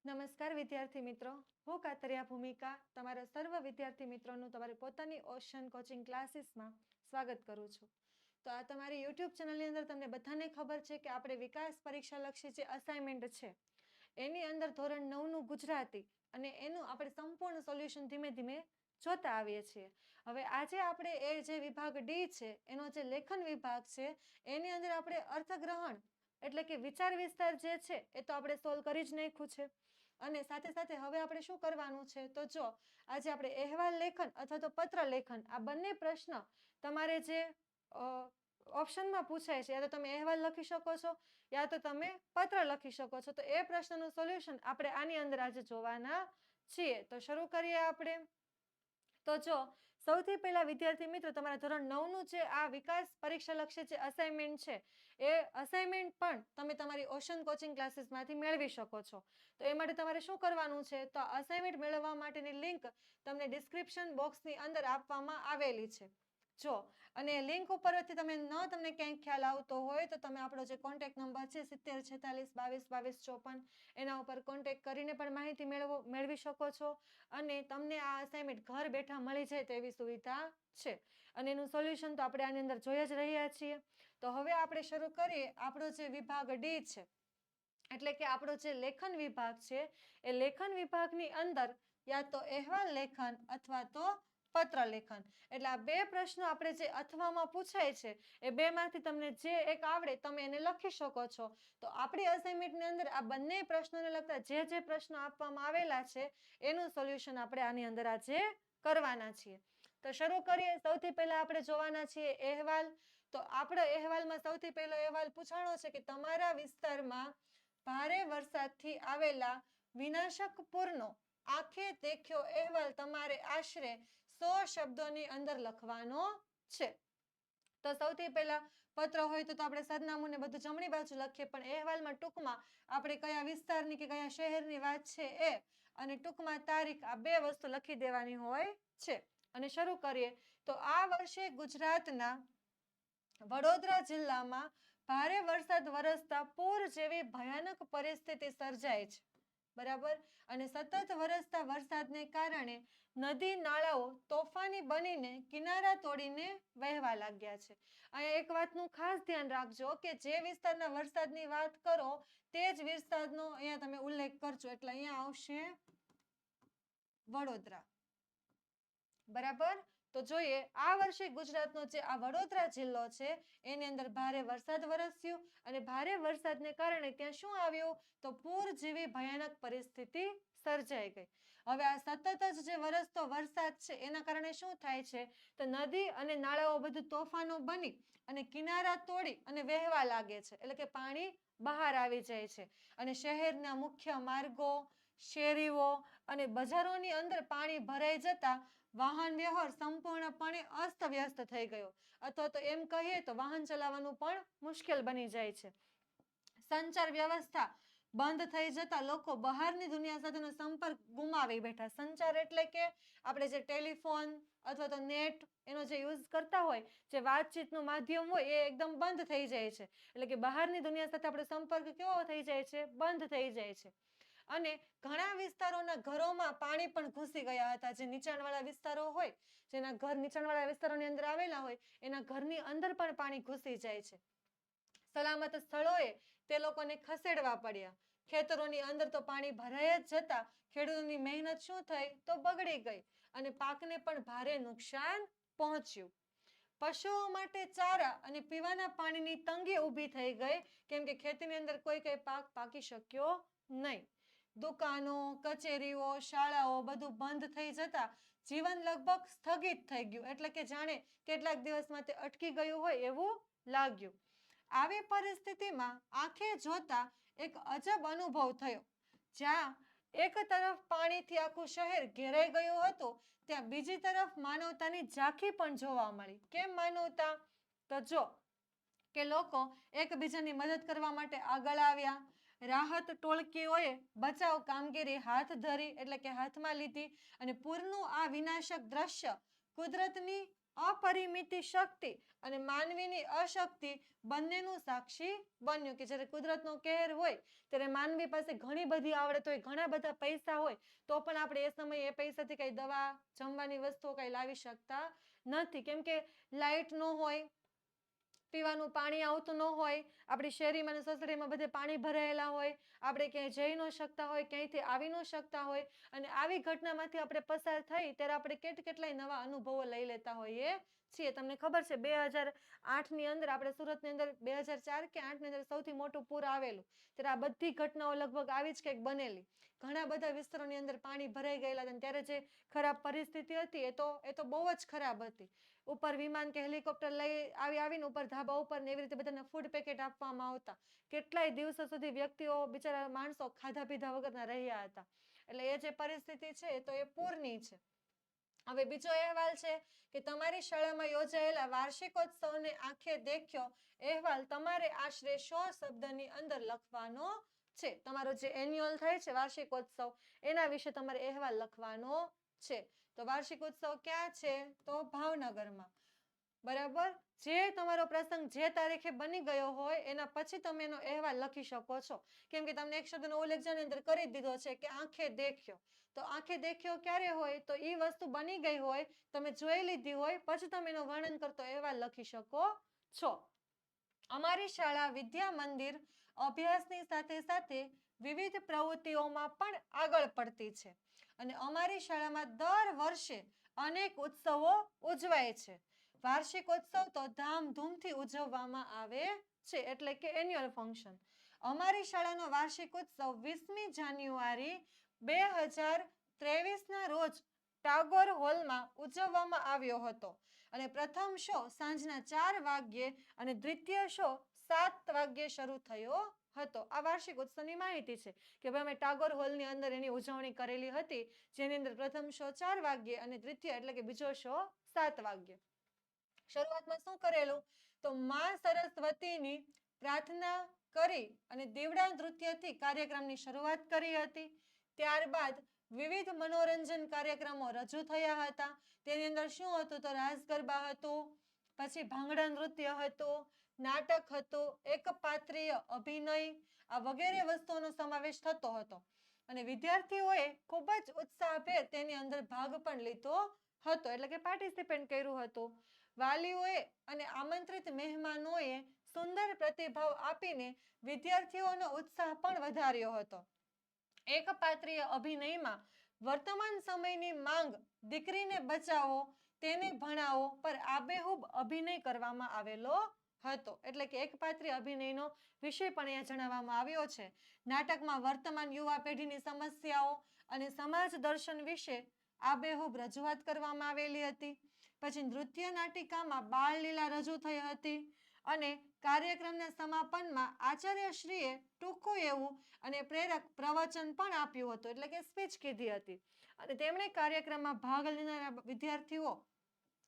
નમસ્કાર વિદ્યાર્થી મિત્રો, હું કાતરિયા ભૂમિકા તમારા સર્વ વિદ્યાર્થી મિત્રોનું તમારી પોતાની ઓશન કોચિંગ ક્લાસીસમાં સ્વાગત કરું છું. તો આ તમારી યુટ્યુબ ચેનલની અંદર તમને બધાને ખબર છે કે આપણે વિકાસ પરીક્ષા લક્ષી જે અસાઇનમેન્ટ છે એની અંદર ધોરણ 9નું ગુજરાતી અને એનું આપણે સંપૂર્ણ સોલ્યુશન ધીમે ધીમે જોતા આવીએ છીએ. હવે આજે આપણે એ જે વિભાગ ડી છે એનો જે લેખન વિભાગ છે એની અંદર આપણે અર્થગ્રહણ એટલે કે વિચાર વિસ્તાર જે છે એ તો આપણે સોલ્વ કરી જ નાખ્યું છે. અને સાથે સાથે હવે આપણે શું કરવાનું છે, તો જો આજે આપણે અહેવાલ લેખન અથવા તો પત્ર લેખન આ બંને પ્રશ્ન તમારે જે ઓપ્શનમાં પૂછાય છે, યા તો તમે અહેવાલ લખી શકો છો યા તો તમે પત્ર લખી શકો છો. તો એ પ્રશ્નનું સોલ્યુશન આપણે આની અંદર આજે જોવાના છીએ. તો શરૂ કરીએ આપણે. તો જો સૌથી પહેલા વિદ્યાર્થી મિત્રો, તમારા ધોરણ 9નું જે આ વિકાસ પરીક્ષા લક્ષી જે અસાઇનમેન્ટ છે એ અસાઇનમેન્ટ પણ તમે તમારી ઓશન કોચિંગ ક્લાસીસમાંથી મેળવી શકો છો. તો એ માટે તમારે શું કરવાનું છે, તો અસાઇનમેન્ટ મેળવવા માટેની લિંક તમને ડિસ્ક્રિપ્શન બોક્સની અંદર આપવામાં આવેલી છે. જો અને લિંક ઉપરથી તમને ક્યાંય ખ્યાલ આવતો હોય તો તમે આપણો જે કોન્ટેક્ટ નંબર છે 7046222254 એના ઉપર કોન્ટેક્ટ કરીને પણ માહિતી મેળવી શકો છો. અને તમને આ અસાઇનમેન્ટ ઘર બેઠા મળી જાય તેવી સુવિધા છે. અને એનું સોલ્યુશન તો આપણે આની અંદર જોઈ જ રહ્યા છીએ. તો હવે આપણે શરૂ કરીએ. આપણો જે વિભાગ ડી છે એટલે કે આપણો જે લેખન વિભાગ છે એ લેખન વિભાગની અંદર યા તો અહેવાલ લેખન અથવા તો પત્ર લેખન, એટલે આ બે પ્રશ્નો આપણે જે અથવામાં પૂછાય છે એ બેમાંથી તમને જે એક આવડે તમે એને લખી શકો છો. તો આપણી અસાઇનમેન્ટની અંદર આ બંને પ્રશ્નોને લગતા જે પ્રશ્નો આપવામાં આવેલા છે એનું સોલ્યુશન આપણે આની અંદર આજે કરવાના છીએ. તો શરૂ કરીએ. સૌથી પહેલા આપણે જોવાના છીએ અહેવાલ. તો આપણો અહેવાલમાં સૌથી પહેલો અહેવાલ પૂછાણો છે કે તમારા વિસ્તારમાં ભારે વરસાદથી આવેલા વિનાશક પૂરનો આંખે દેખ્યો અહેવાલ તમારે આશરે 100 શબ્દોની અંદર લખવાનો છે. તો સૌથી પહેલા પત્ર હોય તો આપણે સરનામું ને બધું જમણી બાજુ લખીએ, પણ અહેવાલમાં ટૂંકમાં આપણે કયા વિસ્તારની કે કયા શહેરની વાત છે એ અને ટૂંકમાં તારીખ, આ બે વસ્તુ લખી દેવાની હોય છે. અને શરૂ કરીએ. તો આ વર્ષે ગુજરાતના વડોદરા જિલ્લામાં ભારે વરસાદ વરસતા પૂર જેવી ભયાનક પરિસ્થિતિ સર્જાય છે. બરાબર. અને સતત વરસતા વરસાદને કારણે નદી નાળાઓ તોફાની બનીને કિનારા તોડીને વહેવા લાગ્યા છે. અહીંયા એક વાતનું ખાસ ધ્યાન રાખજો કે જે વિસ્તારના વરસાદની વાત કરો તે જ વિસ્તારનો અહીંયા તમે ઉલ્લેખ કરજો. એટલે અહીંયા આવશે વડોદરા. બરાબર. તો જોઈએ, આ વર્ષે ગુજરાતનો જે આ વડોદરા જિલ્લો છે એની અંદર ભારે વરસાદ વરસ્યું અને ભારે વરસાદને કારણે ત્યાં શું આવ્યું, તો પૂર જેવી ભયાનક પરિસ્થિતિ સર્જાઈ ગઈ. હવે આ સતત જ જે વરસતો વરસાદ છે એના કારણે શું થાય છે, તો નદી અને નાળાઓ બધું તોફાનો બની અને કિનારા તોડી અને વહેવા લાગે છે. એટલે કે પાણી બહાર આવી જાય છે અને શહેરના મુખ્ય માર્ગો, શેરીઓ અને બજારોની અંદર પાણી ભરાઈ જતા વાહન વ્યવહાર સંપૂર્ણપણે અસ્તવ્યસ્ત થઈ ગયો, અથવા તો એમ કહીએ તો વાહન ચલાવવાનું પણ મુશ્કેલ બની જાય છે. સંચાર વ્યવસ્થા બંધ થઈ જતા લોકો બહારની દુનિયા સાથેનો સંપર્ક ગુમાવી બેઠા. સંચાર એટલે કે આપણે જે ટેલિફોન અથવા તો નેટ એનો જે યુઝ કરતા હોય, જે વાતચીતનું માધ્યમ હોય એ એકદમ બંધ થઈ જાય છે. એટલે કે બહારની દુનિયા સાથે આપણો સંપર્ક કેવો થઈ જાય છે, બંધ થઈ જાય છે. અને ઘણા વિસ્તારોના ઘરોમાં પાણી પણ ઘૂસી ગયા હતા. જે નીચાણવાળા વિસ્તારો હોય, જેના ઘર નીચાણવાળા વિસ્તારોની અંદર આવેલા હોય, એના ઘરની અંદર પણ પાણી ઘૂસી જાય છે. સલામત સ્થળોએ તે લોકોને ખસેડવા પડ્યા. ખેતરોની અંદર તો પાણી ભરાઈ જ જતા ખેડૂતોની મહેનત શું થઈ, તો બગડી ગઈ અને પાકને પણ ભારે નુકસાન પહોંચ્યું. પશુઓ માટે ચારા અને પીવાના પાણીની તંગી ઊભી થઈ ગઈ, કેમ કે ખેતીની અંદર કોઈ કઈ પાક પાકી શક્યો નહીં. દુકાનો, કચેરીઓ, શાળાઓ બધું બંધ થઈ જતા જીવન લગભગ સ્થગિત થઈ ગયું. એટલે કે જાણે કેટલાક દિવસમાં તે અટકી ગયું હોય એવું લાગ્યું. આવી પરિસ્થિતિમાં આંખે જોતા એક અજબ અનુભવ થયો. જ્યાં એક તરફ પાણીથી આખું શહેર ઘેરાઈ ગયું હતું, ત્યાં બીજી તરફ માનવતાની ઝાંખી પણ જોવા મળી. કેમ માનવતા? તો જો કે લોકો એકબીજાની મદદ કરવા માટે આગળ આવ્યા. રાહત ટોળકીઓએ બચાવ કામગીરી હાથ ધરી, એટલે કે હાથમાં લીધી. અને પૂરનું આ વિનાશક દ્રશ્ય કુદરતની અપરિમિત શક્તિ અને માનવીની અશક્તિ બંનેનું સાક્ષી બન્યું કે જ્યારે કુદરતનો કહેર હોય ત્યારે માનવી પાસે ઘણી બધી આવડત હોય, ઘણા બધા પૈસા હોય, તો પણ આપણે એ સમયે એ પૈસાથી કઈ દવા, જમવાની વસ્તુઓ કઈ લાવી શકતા નથી. કેમ કે લાઇટ ન હોય, પીવાનું પાણી આવતું ન હોય, આપણી શેરીમાં અને સોસાયટીમાં બધે પાણી ભરાયેલા હોય, આપણે ક્યાંય જઈ ન શકતા હોય, ક્યાંયથી આવી ન શકતા હોય, અને આવી ઘટનામાંથી આપણે પસાર થઈ ત્યારે આપણે કેટલાય નવા અનુભવો લઈ લેતા હોઈએ છીએ. તમને ખબર છે 2008ની અંદર આપણે સુરતની અંદર 2004 કે 2008ની અંદર સૌથી મોટું પૂર આવેલું, ત્યારે આ બધી ઘટનાઓ લગભગ આવી જ કંઈક બનેલી. ઘણા બધા વિસ્તારોની અંદર પાણી ભરાઈ ગયેલા હતા, ત્યારે જે ખરાબ પરિસ્થિતિ હતી એ તો બહુ જ ખરાબ હતી. ઉપર વિમાન કે હેલિકોપ્ટર લઈ આવીને ઉપર ધાબા ઉપર ને એવી રીતે બધાને ફૂડ પેકેટ આપવામાં આવતા. કેટલાય દિવસો સુધી વ્યક્તિઓ, બિચારા માણસો ખાધા પીધા વગરના રહ્યા હતા. એટલે એ જે પરિસ્થિતિ છે એ તો એ પૂરની છે. હવે બીજો અહેવાલ છે કે તમારી શાળામાં યોજાયેલા વાર્ષિકોત્સવને આંખે દેખ્યો અહેવાલ તમારે આશરે 100 શબ્દની અંદર લખવાનો છે. તમારો જે એન્યુઅલ થાય છે વાર્ષિકોત્સવ, એના વિશે તમારે અહેવાલ લખવાનો છે. તો વાર્ષિકોત્સવ ક્યાં છે? તો ભાવનગરમાં. બરાબર. જે તમારો પ્રસંગ જે તારીખે બની ગયો હોય એના પછી તમે એનો અહેવાલ લખી શકો છો. કેમ કે તમને એક શબ્દનો ઉલ્લેખ જેની અંદર કરી દીધો છે કે આંખે દેખ્યો. તો આંખે દેખ્યો ક્યારે હોય? તો એ વસ્તુ બની ગઈ હોય, તમે જોઈ લીધી હોય, પછી તમે એનો વર્ણન કરતો અહેવાલ લખી શકો છો. અમારી શાળા વિદ્યા મંદિર અભ્યાસની સાથે સાથે વિવિધ પ્રવૃત્તિઓમાં પણ આગળ પડતી છે અને અમારી શાળામાં દર વર્ષે અનેક ઉત્સવો ઉજવાય છે. વાર્ષિકોત્સવ તો ધામધૂમથી ઉજવવામાં આવે છે, એટલે કે એન્યુઅલ ફંક્શન. અમારી શાળાનો વાર્ષિકોત્સવ 20મી જાન્યુઆરી 2023ના રોજ ટાગોર હોલમાં ઉજવવામાં આવ્યો હતો અને પ્રથમ શો સાંજના 4 વાગ્યે અને દ્વિતીય શો 7 વાગ્યે શરૂ થયો હતો. આ વાર્ષિક ઉત્સવની માહિતી છે કે ભાઈ અમે ટાગોર હોલની અંદર એની ઉજવણી કરેલી હતી, જેની અંદર પ્રથમ શો 4 વાગ્યે અને દ્વિતીય એટલે કે બીજો શો 7 વાગ્યે. શરૂઆતમાં શું કરેલું? તો માં સરસ્વતીની પ્રાર્થના કરી અને દીવડા નૃત્યથી કાર્યક્રમની શરૂઆત કરી હતી. ત્યારબાદ વિવિધ મનોરંજન કાર્યક્રમો રજૂ થયા હતા. તેની અંદર શું હતું? તો રાસ ગરબા હતું, પછી ભાંગડા નૃત્ય હતું, નાટક હતું, એકપાત્રીય અભિનય, આ વગેરે વસ્તુઓનો સમાવેશ થતો હતો અને વિદ્યાર્થીઓએ ખૂબ જ ઉત્સાહભેર તેની અંદર ભાગ પણ લીધો હતો, એટલે કે પાર્ટિસિપેટ કર્યું હતું. વાલીઓએ અને આમંત્રિત મહેમાનોએ સુંદર પ્રતિભાવ આપીને વિદ્યાર્થીઓનો ઉત્સાહ પણ વધાર્યો હતો. એકપાત્રીય અભિનયમાં વર્તમાન સમયની માંગ દીકરીને બચાવો, તેને ભણાવો પર આબેહૂબ અભિનય કરવામાં આવેલો હતો. એટલે કે એકપાત્રીય અભિનયનો વિષય પણ અહીંયા જણાવવામાં આવ્યો છે. નાટકમાં વર્તમાન યુવા પેઢીની સમસ્યાઓ અને સમાજ દર્શન વિશે આબેહૂબ રજૂઆત કરવામાં આવેલી હતી. પછી નૃત્ય નાટિકામાં બાળલીલા રજૂ થઈ હતી અને કાર્યક્રમના સમાપનમાં આચાર્યશ્રીએ ટૂંકું એવું અને પ્રેરક પ્રવચન પણ આપ્યું હતું, એટલે કે સ્પીચ કીધી હતી. અને તેમણે કાર્યક્રમમાં ભાગ લેનારા વિદ્યાર્થીઓ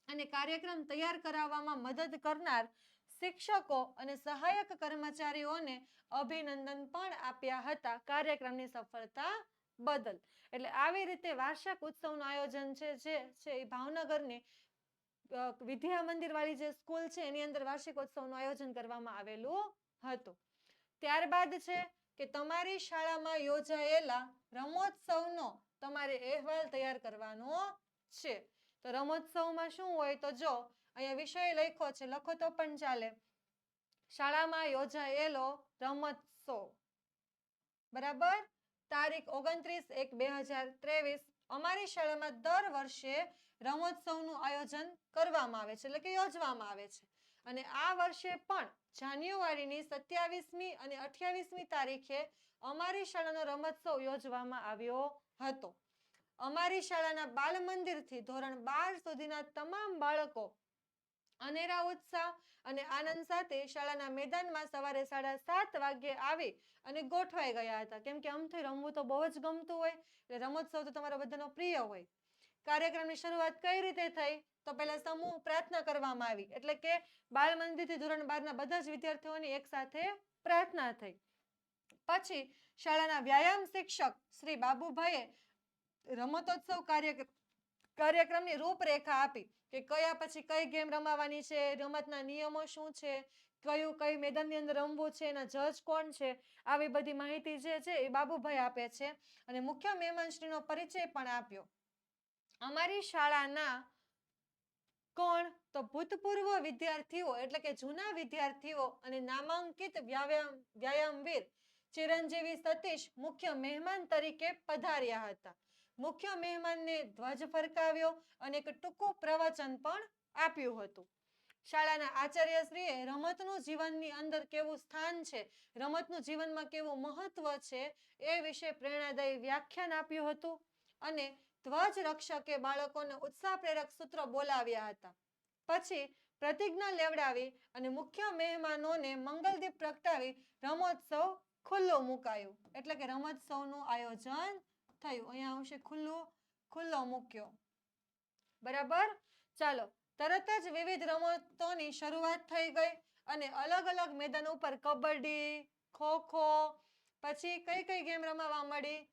અને કાર્યક્રમ તૈયાર કરાવવામાં મદદ કરનાર શિક્ષકો અને સહાયક કર્મચારીઓને અભિનંદન પણ આપ્યા હતા કાર્યક્રમની સફળતા બદલ. એટલે આવી રીતે વાર્ષિક ઉત્સવનું આયોજન છે એ ભાવનગરની વિદ્યા મંદિર વાળી જે સ્કૂલ છે એની અંદર વાર્ષિકોત્સવનું આયોજન કરવામાં આવેલું હતું. ત્યારબાદ છે કે તમારી શાળામાં યોજાયેલા રમોત્સવનો તમારે અહેવાલ તૈયાર કરવાનો છે. તો રમોત્સવમાં શું હોય? તો જો અહીંયા વિષય લખ્યો છે, લખો તો પણ ચાલે. શાળામાં યોજાયેલો રમોત્સવ, બરાબર. તારીખ 29/1/2023. અમારી શાળામાં દર વર્ષે રમોત્સવનું આયોજન કરવામાં આવે છે, એટલે કે યોજવામાં આવે છે અને આ વર્ષે પણ જાન્યુઆરીની 27મી અને 28મી તારીખે અમારી શાળાનો રમોત્સવ યોજવામાં આવ્યો હતો. અમારી શાળાના બાલ મંદિરથી ધોરણ 12 સુધીના તમામ બાળકો અનેરા ઉત્સાહ અને આનંદ સાથે શાળાના મેદાનમાં સવારે 7:30 વાગ્યે આવી અને ગોઠવાઈ ગયા હતા. કેમ કે અમથી રમવું તો બહુ જ ગમતું હોય, એટલે રમોત્સવ તો તમારો બધાનો પ્રિય હોય. કાર્યક્રમની શરૂઆત કઈ રીતે થઈ? તો પહેલા સમૂહ પ્રાર્થના કરવામાં આવી, એટલે કે બાળ મંદિરથી ધોરણ 12ના બધા જ વિદ્યાર્થીઓની એક સાથે પ્રાર્થના થઈ. પછી શાળાના વ્યાયામ શિક્ષક શ્રી બાબુભાઈએ રમતોત્સવ કાર્યક્રમની રૂપરેખા આપી કે કયા પછી કઈ ગેમ રમાવાની છે, રમતના નિયમો શું છે, કઈ મેદાનની અંદર રમવું છે, એના જજ કોણ છે, આવી બધી માહિતી જે છે એ બાબુભાઈ આપે છે. અને મુખ્ય મહેમાનશ્રીનો પરિચય પણ આપ્યો. અમારી શાળાના કોણ તો ભૂતપૂર્વ વિદ્યાર્થીઓ એટલે કે જૂના વિદ્યાર્થીઓ અને નામાંકિત વ્યાયામવીર ચિરંજીવી સતીશ મુખ્ય મહેમાન તરીકે પધાર્યા હતા. મુખ્ય મહેમાનને ધ્વજ ફરકાવ્યો અને એક ટૂંકું પ્રવચન પણ આપ્યું હતું. શાળાના આચાર્યશ્રીએ રમતનું જીવનની અંદર કેવું સ્થાન છે, રમતનું જીવનમાં કેવું મહત્વ છે એ વિશે પ્રેરણાદાયી વ્યાખ્યાન આપ્યું હતું. અને ધ્વજ રક્ષકે બાળકોને ઉત્સાહ પ્રેરક સૂત્રો બોલાવ્યા હતા. પછી પ્રતિજ્ઞા લેવડાવી અને મુખ્ય મહેમાનોને મંગલદીપ પ્રગટાવી રમોત્સવ ખુલ્લો મુકાયો. એટલે કે રમોત્સવનું આયોજન થયું. અહીંયા આવશે ખુલ્લો મૂક્યો. બરાબર. ચાલો, તરત જ વિવિધ રમતોની શરૂઆત થઈ ગઈ અને અલગ અલગ મેદાન ઉપર કબડ્ડી, ખોખો, પછી કઈ ગેમ રમવા મળી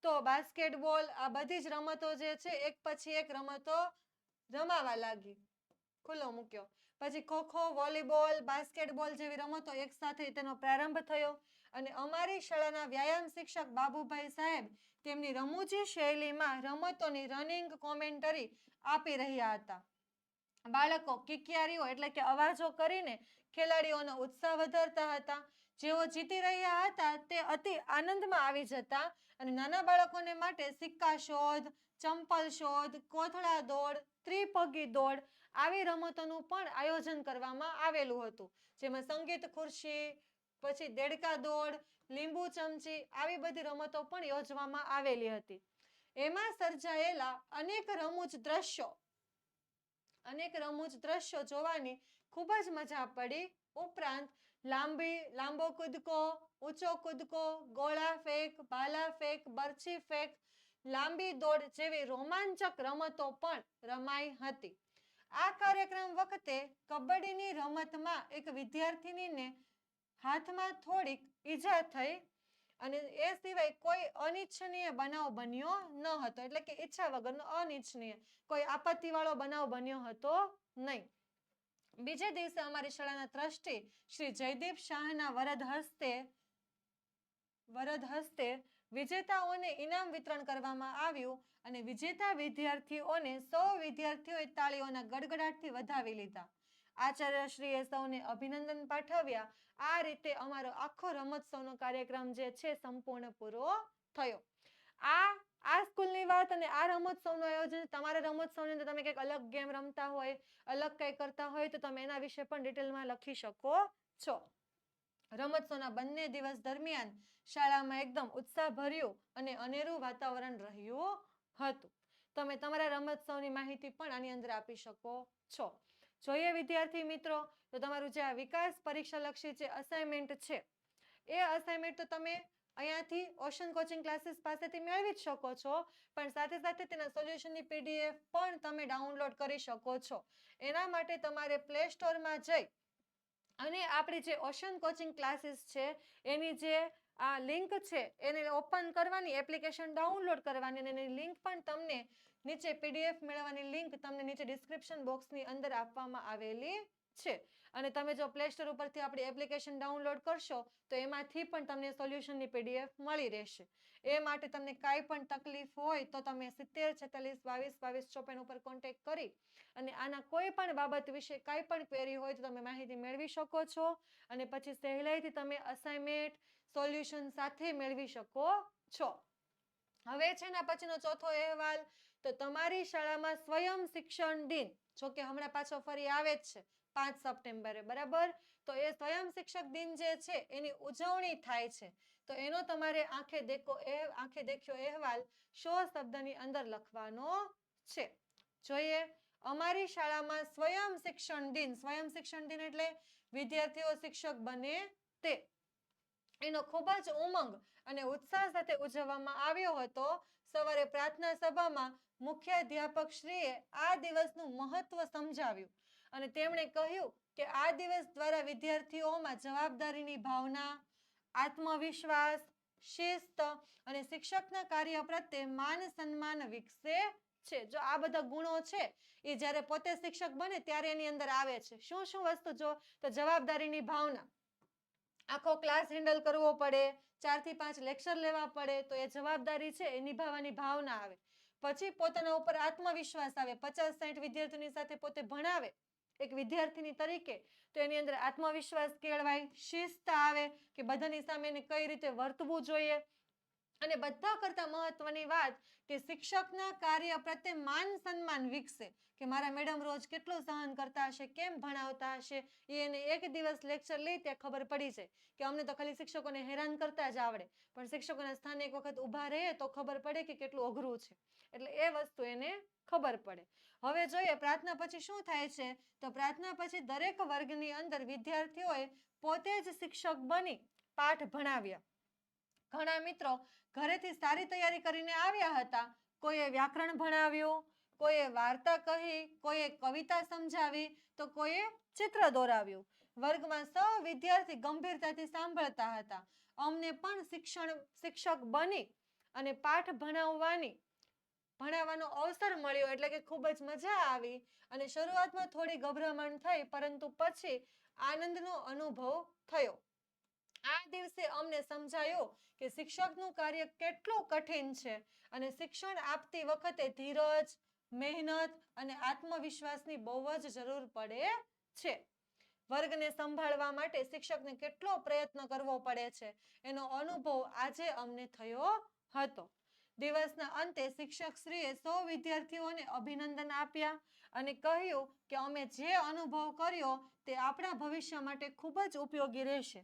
તો બાસ્કેટબોલ, આ બધી જ રમતો જે છે એક પછી એક રમતો રમાવા લાગી. ખુલ્લો મૂક્યો. પછી ખોખો, વોલીબોલ, બાસ્કેટબોલ જેવી રમતો એક સાથે તેનો પ્રારંભ થયો. અને અમારી શાળાના વ્યાયામ શિક્ષક બાબુભાઈ સાહેબ તેમની રમૂજી શૈલીમાં રમતોની રનિંગ કોમેન્ટરી આપી રહ્યા હતા. બાળકો કિકિયારીઓ એટલે કે અવાજો કરીને ખેલાડીઓનો ઉત્સાહ વધારતા હતા. જેઓ જીતી રહ્યા હતા તે અતિ આનંદમાં આવી જતા અને નાના બાળકોને માટે સિક્કા શોધ, ચંપલ શોધ, કોથળા દોડ, ત્રિપગી દોડ આવી રમતોનું પણ આયોજન કરવામાં આવેલું હતું. જેમાં સંગીત ખુરશી, પછી દેડકા દોડ, લીંબુ ચમચી આવી બધી રમતો પણ યોજવામાં આવેલી હતી. એમાં સર્જાયેલા અનેક રમૂજ દ્રશ્યો જોવાની ખૂબ જ મજા પડી. ઉપરાંત લાંબો કૂદકો, ઊંચો કૂદકો, ગોળા ફેંક, ભાલા ફેંક, બરછી ફેંક, લાંબી દોડ જેવી રોમાંચક રમતો પણ રમાઈ હતી. આ કાર્યક્રમ વખતે કબડ્ડીની રમતમાં એક વિદ્યાર્થિનીને હાથમાં થોડીક ઈજા થઈ અને એ સિવાય કોઈ અનિચ્છનીય બનાવ બન્યો ન હતો. એટલે કે ઈચ્છા વગરનો અનિચ્છનીય કોઈ આપત્તિવાળો બનાવ બન્યો હતો નહીં. બીજે દિવસે અમારી શાળાના ટ્રસ્ટી શ્રી જયદીપ શાહના વરદ હસ્તે વિજેતાઓને ઇનામ વિતરણ કરવામાં આવ્યું અને વિજેતા વિદ્યાર્થીઓને સૌ વિદ્યાર્થીઓએ તાળીઓના ગડગડાટથી વધાવી લીધા. આચાર્યશ્રીએ સૌને અભિનંદન પાઠવ્યા. આ રીતે અમારો આખો રમોત્સવનો કાર્યક્રમ જે છે સંપૂર્ણ પૂરો થયો. આ સ્કૂલની વાત અને આ રમોત્સવનું આયોજન, તમારા રમોત્સવની અંદર તમે કંઈક અલગ ગેમ રમતા હોય, અલગ કંઈ કરતા હોય તો તમે એના વિશે પણ ડિટેલમાં લખી શકો છો. રમોત્સવના બંને દિવસ દરમિયાન શાળામાં એકદમ ઉત્સાહભર્યું અને અનેરું વાતાવરણ રહ્યું હતું. તમે તમારા રમોત્સવની માહિતી પણ આની અંદર આપી શકો છો. જોઈએ વિદ્યાર્થી મિત્રો, તો તમારું જે આ વિકાસ પરીક્ષાલક્ષી જે અસાઇનમેન્ટ છે એ અસાઇનમેન્ટ તો તમે અહીંયાથી ઓશન કોચિંગ ક્લાસીસ પાસેથી મેળવી જ શકો છો, પણ સાથે સાથે તેના સોલ્યુશનની પીડીએફ પણ તમે ડાઉનલોડ કરી શકો છો. એના માટે તમારે પ્લે સ્ટોરમાં જઈ અને આપણી જે ઓશન કોચિંગ ક્લાસીસ છે એની જે આ લિંક છે એને ઓપન કરવાની, એપ્લિકેશન ડાઉનલોડ કરવાની અને એની લિંક પણ તમને નીચે પીડીએફ મેળવવાની લિંક તમને નીચે ડિસ્ક્રિપ્શન બોક્સની અંદર આપવામાં આવેલી છે. અને તમે જો પ્લે સ્ટોર ઉપરથી આપણી એપ્લિકેશન ડાઉનલોડ કરશો તો એમાંથી પણ તમને સોલ્યુશનની પીડીએફ મળી રહેશે. એ માટે તમને કાંઈ પણ તકલીફ હોય તો તમે 70 46 22 22 54 ઉપર કોન્ટેક્ટ કરી અને આના કોઈ પણ બાબત વિશે કાંઈ પણ ક્વેરી હોય તો તમે માહિતી મેળવી શકો છો અને પછી સહેલાઈથી તમે અસાઇનમેન્ટ સોલ્યુશન સાથે મેળવી શકો છો. હવે છે ને પછીનો ચોથો અહેવાલ, તો તમારી શાળામાં સ્વયં શિક્ષણ દિન, જો કે હમણાં પાછો ફરી આવે જ છે 5 સપ્ટેમ્બરે, બરાબર. તો એ સ્વયં શિક્ષક દિન જે છે એની ઉજવણી થાય છે. તો એનો તમારે આંખે દેખ્યો અહેવાલ 100 શબ્દની અંદર લખવાનો છે. જોઈએ, અમારી શાળામાં સ્વયં શિક્ષણ દિન એટલે વિદ્યાર્થીઓ શિક્ષક બને તે, એનો ખૂબ જ ઉમંગ અને ઉત્સાહ સાથે ઉજવવામાં આવ્યો હતો. સવારે પ્રાર્થના સભામાં મુખ્યાધ્યાપક શ્રીએ આ દિવસનું મહત્વ સમજાવ્યું અને તેમણે કહ્યું કે આ દિવસ દ્વારા વિદ્યાર્થીઓમાં જવાબદારીની ભાવના, આત્મવિશ્વાસ, શિસ્ત અને શિક્ષકના કાર્ય પ્રત્યે માન સન્માન વિકસે છે. જો આ બધા ગુણો છે એ જ્યારે પોતે શિક્ષક બને ત્યારે એની અંદર આવે છે. શું શું વસ્તુ? જો તો જવાબદારીની ભાવના, આખો ક્લાસ હેન્ડલ કરવો પડે, 4 થી 5 લેક્ચર લેવા પડે, તો એ જવાબદારી છે એ નિભાવવાની ભાવના આવે. પછી પોતાના ઉપર આત્મવિશ્વાસ આવે. 50-60 વિદ્યાર્થીઓની સાથે પોતે ભણાવે એક વિદ્યાર્થીની તરીકે, તો એની અંદર આત્મવિશ્વાસ કેળવાય. શિસ્ત આવે કે બધાની સામે એને કઈ રીતે વર્તવું જોઈએ. અને બધા કરતા મહત્વની વાત કે શિક્ષકના કાર્ય પ્રત્યે માન સન્માન વિકસે કે મારા મેડમ રોજ કેટલું સહન કરતા હશે, કેમ ભણાવતા હશે. એને એક દિવસ લેક્ચર લે ત્યાં ખબર પડી જાય કે અમને તો ખાલી શિક્ષકોને હેરાન કરતા જ આવડે, પણ શિક્ષકોના સ્થાને એક વખત ઊભા રહે તો ખબર પડે કે કેટલું અઘરું છે. એટલે એ વસ્તુ એને ખબર પડે. હવે જોઈએ પ્રાર્થના પછી શું થાય છે. તો પ્રાર્થના પછી દરેક વર્ગની અંદર વિદ્યાર્થીઓએ પોતે જ શિક્ષક બની પાઠ ભણાવ્યા. ઘણા મિત્રો ઘરેથી સારી તૈયારી કરીને આવ્યા હતા. કોઈએ વ્યાકરણ ભણાવ્યું, કોઈએ વાર્તા કહી, કોઈએ કવિતા સમજાવી, તો કોઈએ ચિત્ર દોરાવ્યું. વર્ગમાં સૌ વિદ્યાર્થી ગંભીરતાથી સાંભળતા હતા. અમને પણ શિક્ષક બની અને પાઠ ભણાવવાનો અવસર મળ્યો, એટલે કે ખૂબ જ મજા આવી. અને શરૂઆતમાં થોડી ગભરામણ થઈ, પરંતુ પછી આનંદનો અનુભવ થયો. આ દિવસે અમને સમજાયું કે શિક્ષકનું કાર્ય કેટલું કઠિન છે અને શિક્ષણ આપતી વખતે ધીરજ, મહેનત અને આત્મવિશ્વાસની બહુ જ જરૂર પડે છે. વર્ગને સંભાળવા માટે શિક્ષકને કેટલો પ્રયત્ન કરવો પડે છે એનો અનુભવ આજે અમને થયો હતો. દિવસના અંતે શિક્ષકશ્રીએ સૌ વિદ્યાર્થીઓને અભિનંદન આપ્યા અને કહ્યું કે અમે જે અનુભવ કર્યો તે આપણા ભવિષ્ય માટે ખૂબ જ ઉપયોગી રહેશે.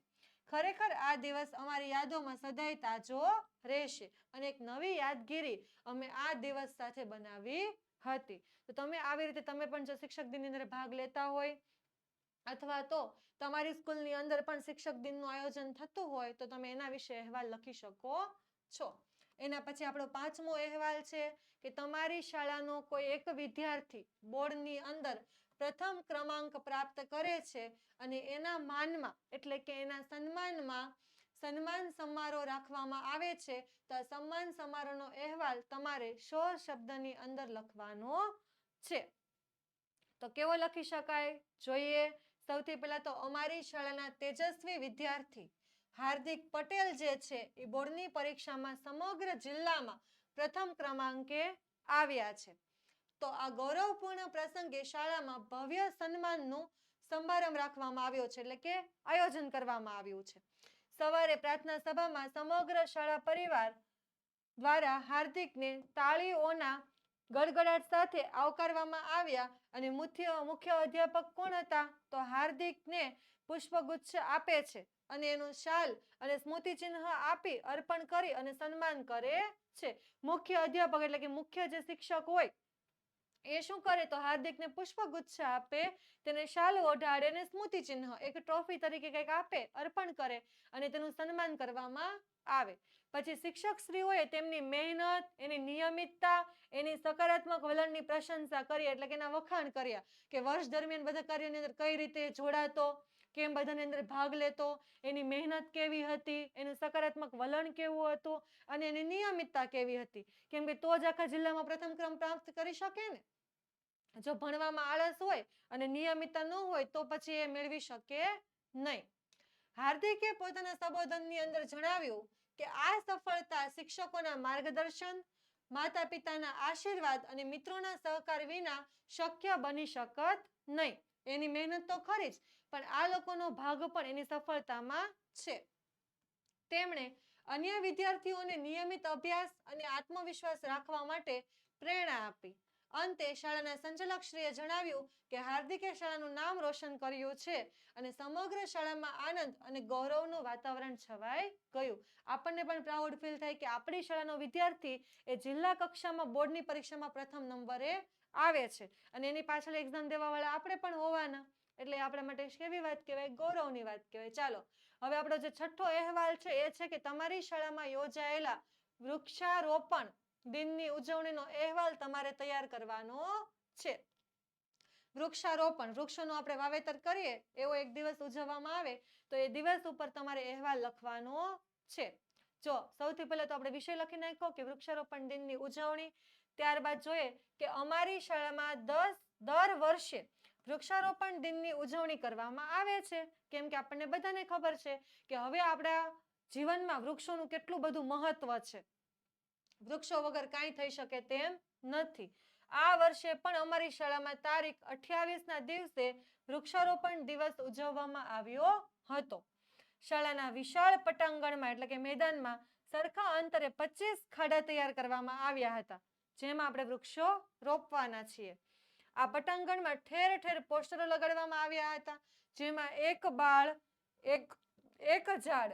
ખરેખર આ દિવસ અમારી યાદોમાં સદાય તાજો રહેશે અને એક નવી યાદગીરી અમે આ દિવસ સાથે બનાવી હતી. તો તમે આવી રીતે તમે પણ જો શિક્ષક દિનની અંદર ભાગ લેતા હોય અથવા તો તમારી સ્કૂલની અંદર પણ શિક્ષક દિનનું આયોજન થતું હોય તો તમે એના વિશે અહેવાલ લખી શકો છો. એના પછી આપણો 5મો અહેવાલ છે કે તમારી શાળાનો કોઈ એક વિદ્યાર્થી બોર્ડની અંદર પ્રથમ ક્રમાંક પ્રાપ્ત કરે છે અને એના માનમાં એટલે કે એના સન્માનમાં સન્માન સમારોહ રાખવામાં આવે છે. તો સન્માન સમારોહનો અહેવાલ તમારે 100 શબ્દની અંદર લખવાનો છે. તો કેવો લખી શકાય જોઈએ? સૌથી પહેલા તો અમારી શાળાના તેજસ્વી વિદ્યાર્થી હાર્દિક પટેલ જે છે એ બોર્ડની પરીક્ષામાં સમગ્ર જિલ્લામાં પ્રથમ ક્રમાંકે આવ્યા છે. તો આ ગૌરવપૂર્ણ પ્રસંગે શાળામાં ભવ્ય સન્માનનું સમારંભ રાખવામાં આવ્યો છે, એટલે કે આયોજન કરવામાં આવ્યું છે. સવારે પ્રાર્થના સભામાં સમગ્ર શાળા પરિવાર દ્વારા હાર્દિકને તાળીઓના ગડગડાટ સાથે આવકારવામાં આવ્યા અને મુખ્ય અધ્યાપક કોણ હતા? તો હાર્દિકને પુષ્પગુચ્છ આપે છે અને એનું શાલ અને સ્મૃતિચિહ્ન આપી અર્પણ કરી અને સન્માન કરે છે. મુખ્ય અધ્યાપક એટલે કે મુખ્ય જે શિક્ષક હોય એ શું કરે? તો હાર્દિકને પુષ્પગુચ્છ આપે, તેને શાલ ઓઢાડે અને સ્મૃતિચિહ્ન એક ટ્રોફી તરીકે કંઈક આપે, અર્પણ કરે અને તેનું સન્માન કરવામાં આવે. પછી શિક્ષકશ્રીઓએ તેમની મહેનત, એની નિયમિતતા, એની સકારાત્મક વલણની પ્રશંસા કરી, એટલે કે એના વખાણ કર્યા કે વર્ષ દરમિયાન બધા કાર્યોની અંદર કઈ રીતે જોડાતો, કેમ બધાની અંદર ભાગ લેતો, એની મહેનત કેવી હતી, એનું સકારાત્મક વલણ કેવું હતું અને એની નિયમિતતા કેવી હતી. કેમ કે તો જ આખા જિલ્લામાં પ્રથમ ક્રમ પ્રાપ્ત કરી શકે ને. જો ભણવામાં આળસ હોય અને નિયમિતતા ન હોય તો પછી એ મેળવી શકે નહીં. હાર્દિકે પોતાના સંબોધનની અંદર જણાવ્યું કે આ સફળતા શિક્ષકોના માર્ગદર્શન, માતા પિતાના આશીર્વાદ અને મિત્રોના સહકાર વિના શક્ય બની શકત નહીં. એની મહેનત તો ખરી જ, પણ આ લોકોનો ભાગ પણ એની સફળતામાં છે. તેમણે અન્ય વિદ્યાર્થીઓને નિયમિત અભ્યાસ અને આત્મવિશ્વાસ રાખવા માટે પ્રેરણા આપી. અંતે શાળાના સંચાલકશ્રીએ જણાવ્યું કે હાર્દિકે શાળાનું નામ રોશન કર્યું છે અને સમગ્ર શાળામાં આનંદ અને ગૌરવનું વાતાવરણ છવાઈ ગયું. આપણને પણ પ્રાઉડ ફીલ થાય કે આપણી શાળાનો વિદ્યાર્થી એ જિલ્લા કક્ષામાં બોર્ડની પરીક્ષામાં પ્રથમ નંબરે આવે છે અને એની પાછળ એક્ઝામ દેવાવાળા આપણે પણ હોવાના. એટલે આપણા માટે કેવી વાત કહેવાય? ગૌરવની વાત કહેવાય. ચાલો હવે આપણો જે 6થો અહેવાલ છે એ છે કે તમારી શાળામાં યોજાયેલા વૃક્ષારોપણ દિનની ઉજવણીનો અહેવાલ તમારે તૈયાર કરવાનો છે. વૃક્ષારોપણ, વૃક્ષોનું આપણે વાવેતર કરીએ એવો એક દિવસ ઉજવવામાં આવે તો એ દિવસ ઉપર તમારે અહેવાલ લખવાનો છે. જો સૌથી પહેલા તો આપણે વિષય લખી નાખ્યો કે વૃક્ષારોપણ દિનની ઉજવણી. ત્યારબાદ જોઈએ કે અમારી શાળામાં દર વર્ષે વૃક્ષારોપણ દિનની ઉજવણી કરવામાં આવે છે. કેમ કે આપણને બધાને ખબર છે કે હવે આપણા જીવનમાં વૃક્ષોનું કેટલું બધું મહત્વ છે. વૃક્ષો વગર કાંઈ થઈ શકે તેમ નથી. આ વર્ષે પણ અમારી શાળામાં તારીખ 28ના દિવસે વૃક્ષારોપણ દિવસ ઉજવવામાં આવ્યો હતો. શાળાના વિશાળ પટાંગણમાં એટલે કે મેદાનમાં સરખા અંતરે 25 ખાડા તૈયાર કરવામાં આવ્યા હતા, જેમાં આપણે વૃક્ષો રોપવાના છીએ. આ પટાંગણમાં ઠેર ઠેર પોસ્ટરો લગાડવામાં આવ્યા હતા, જેમાં એક બાળ એક ઝાડ,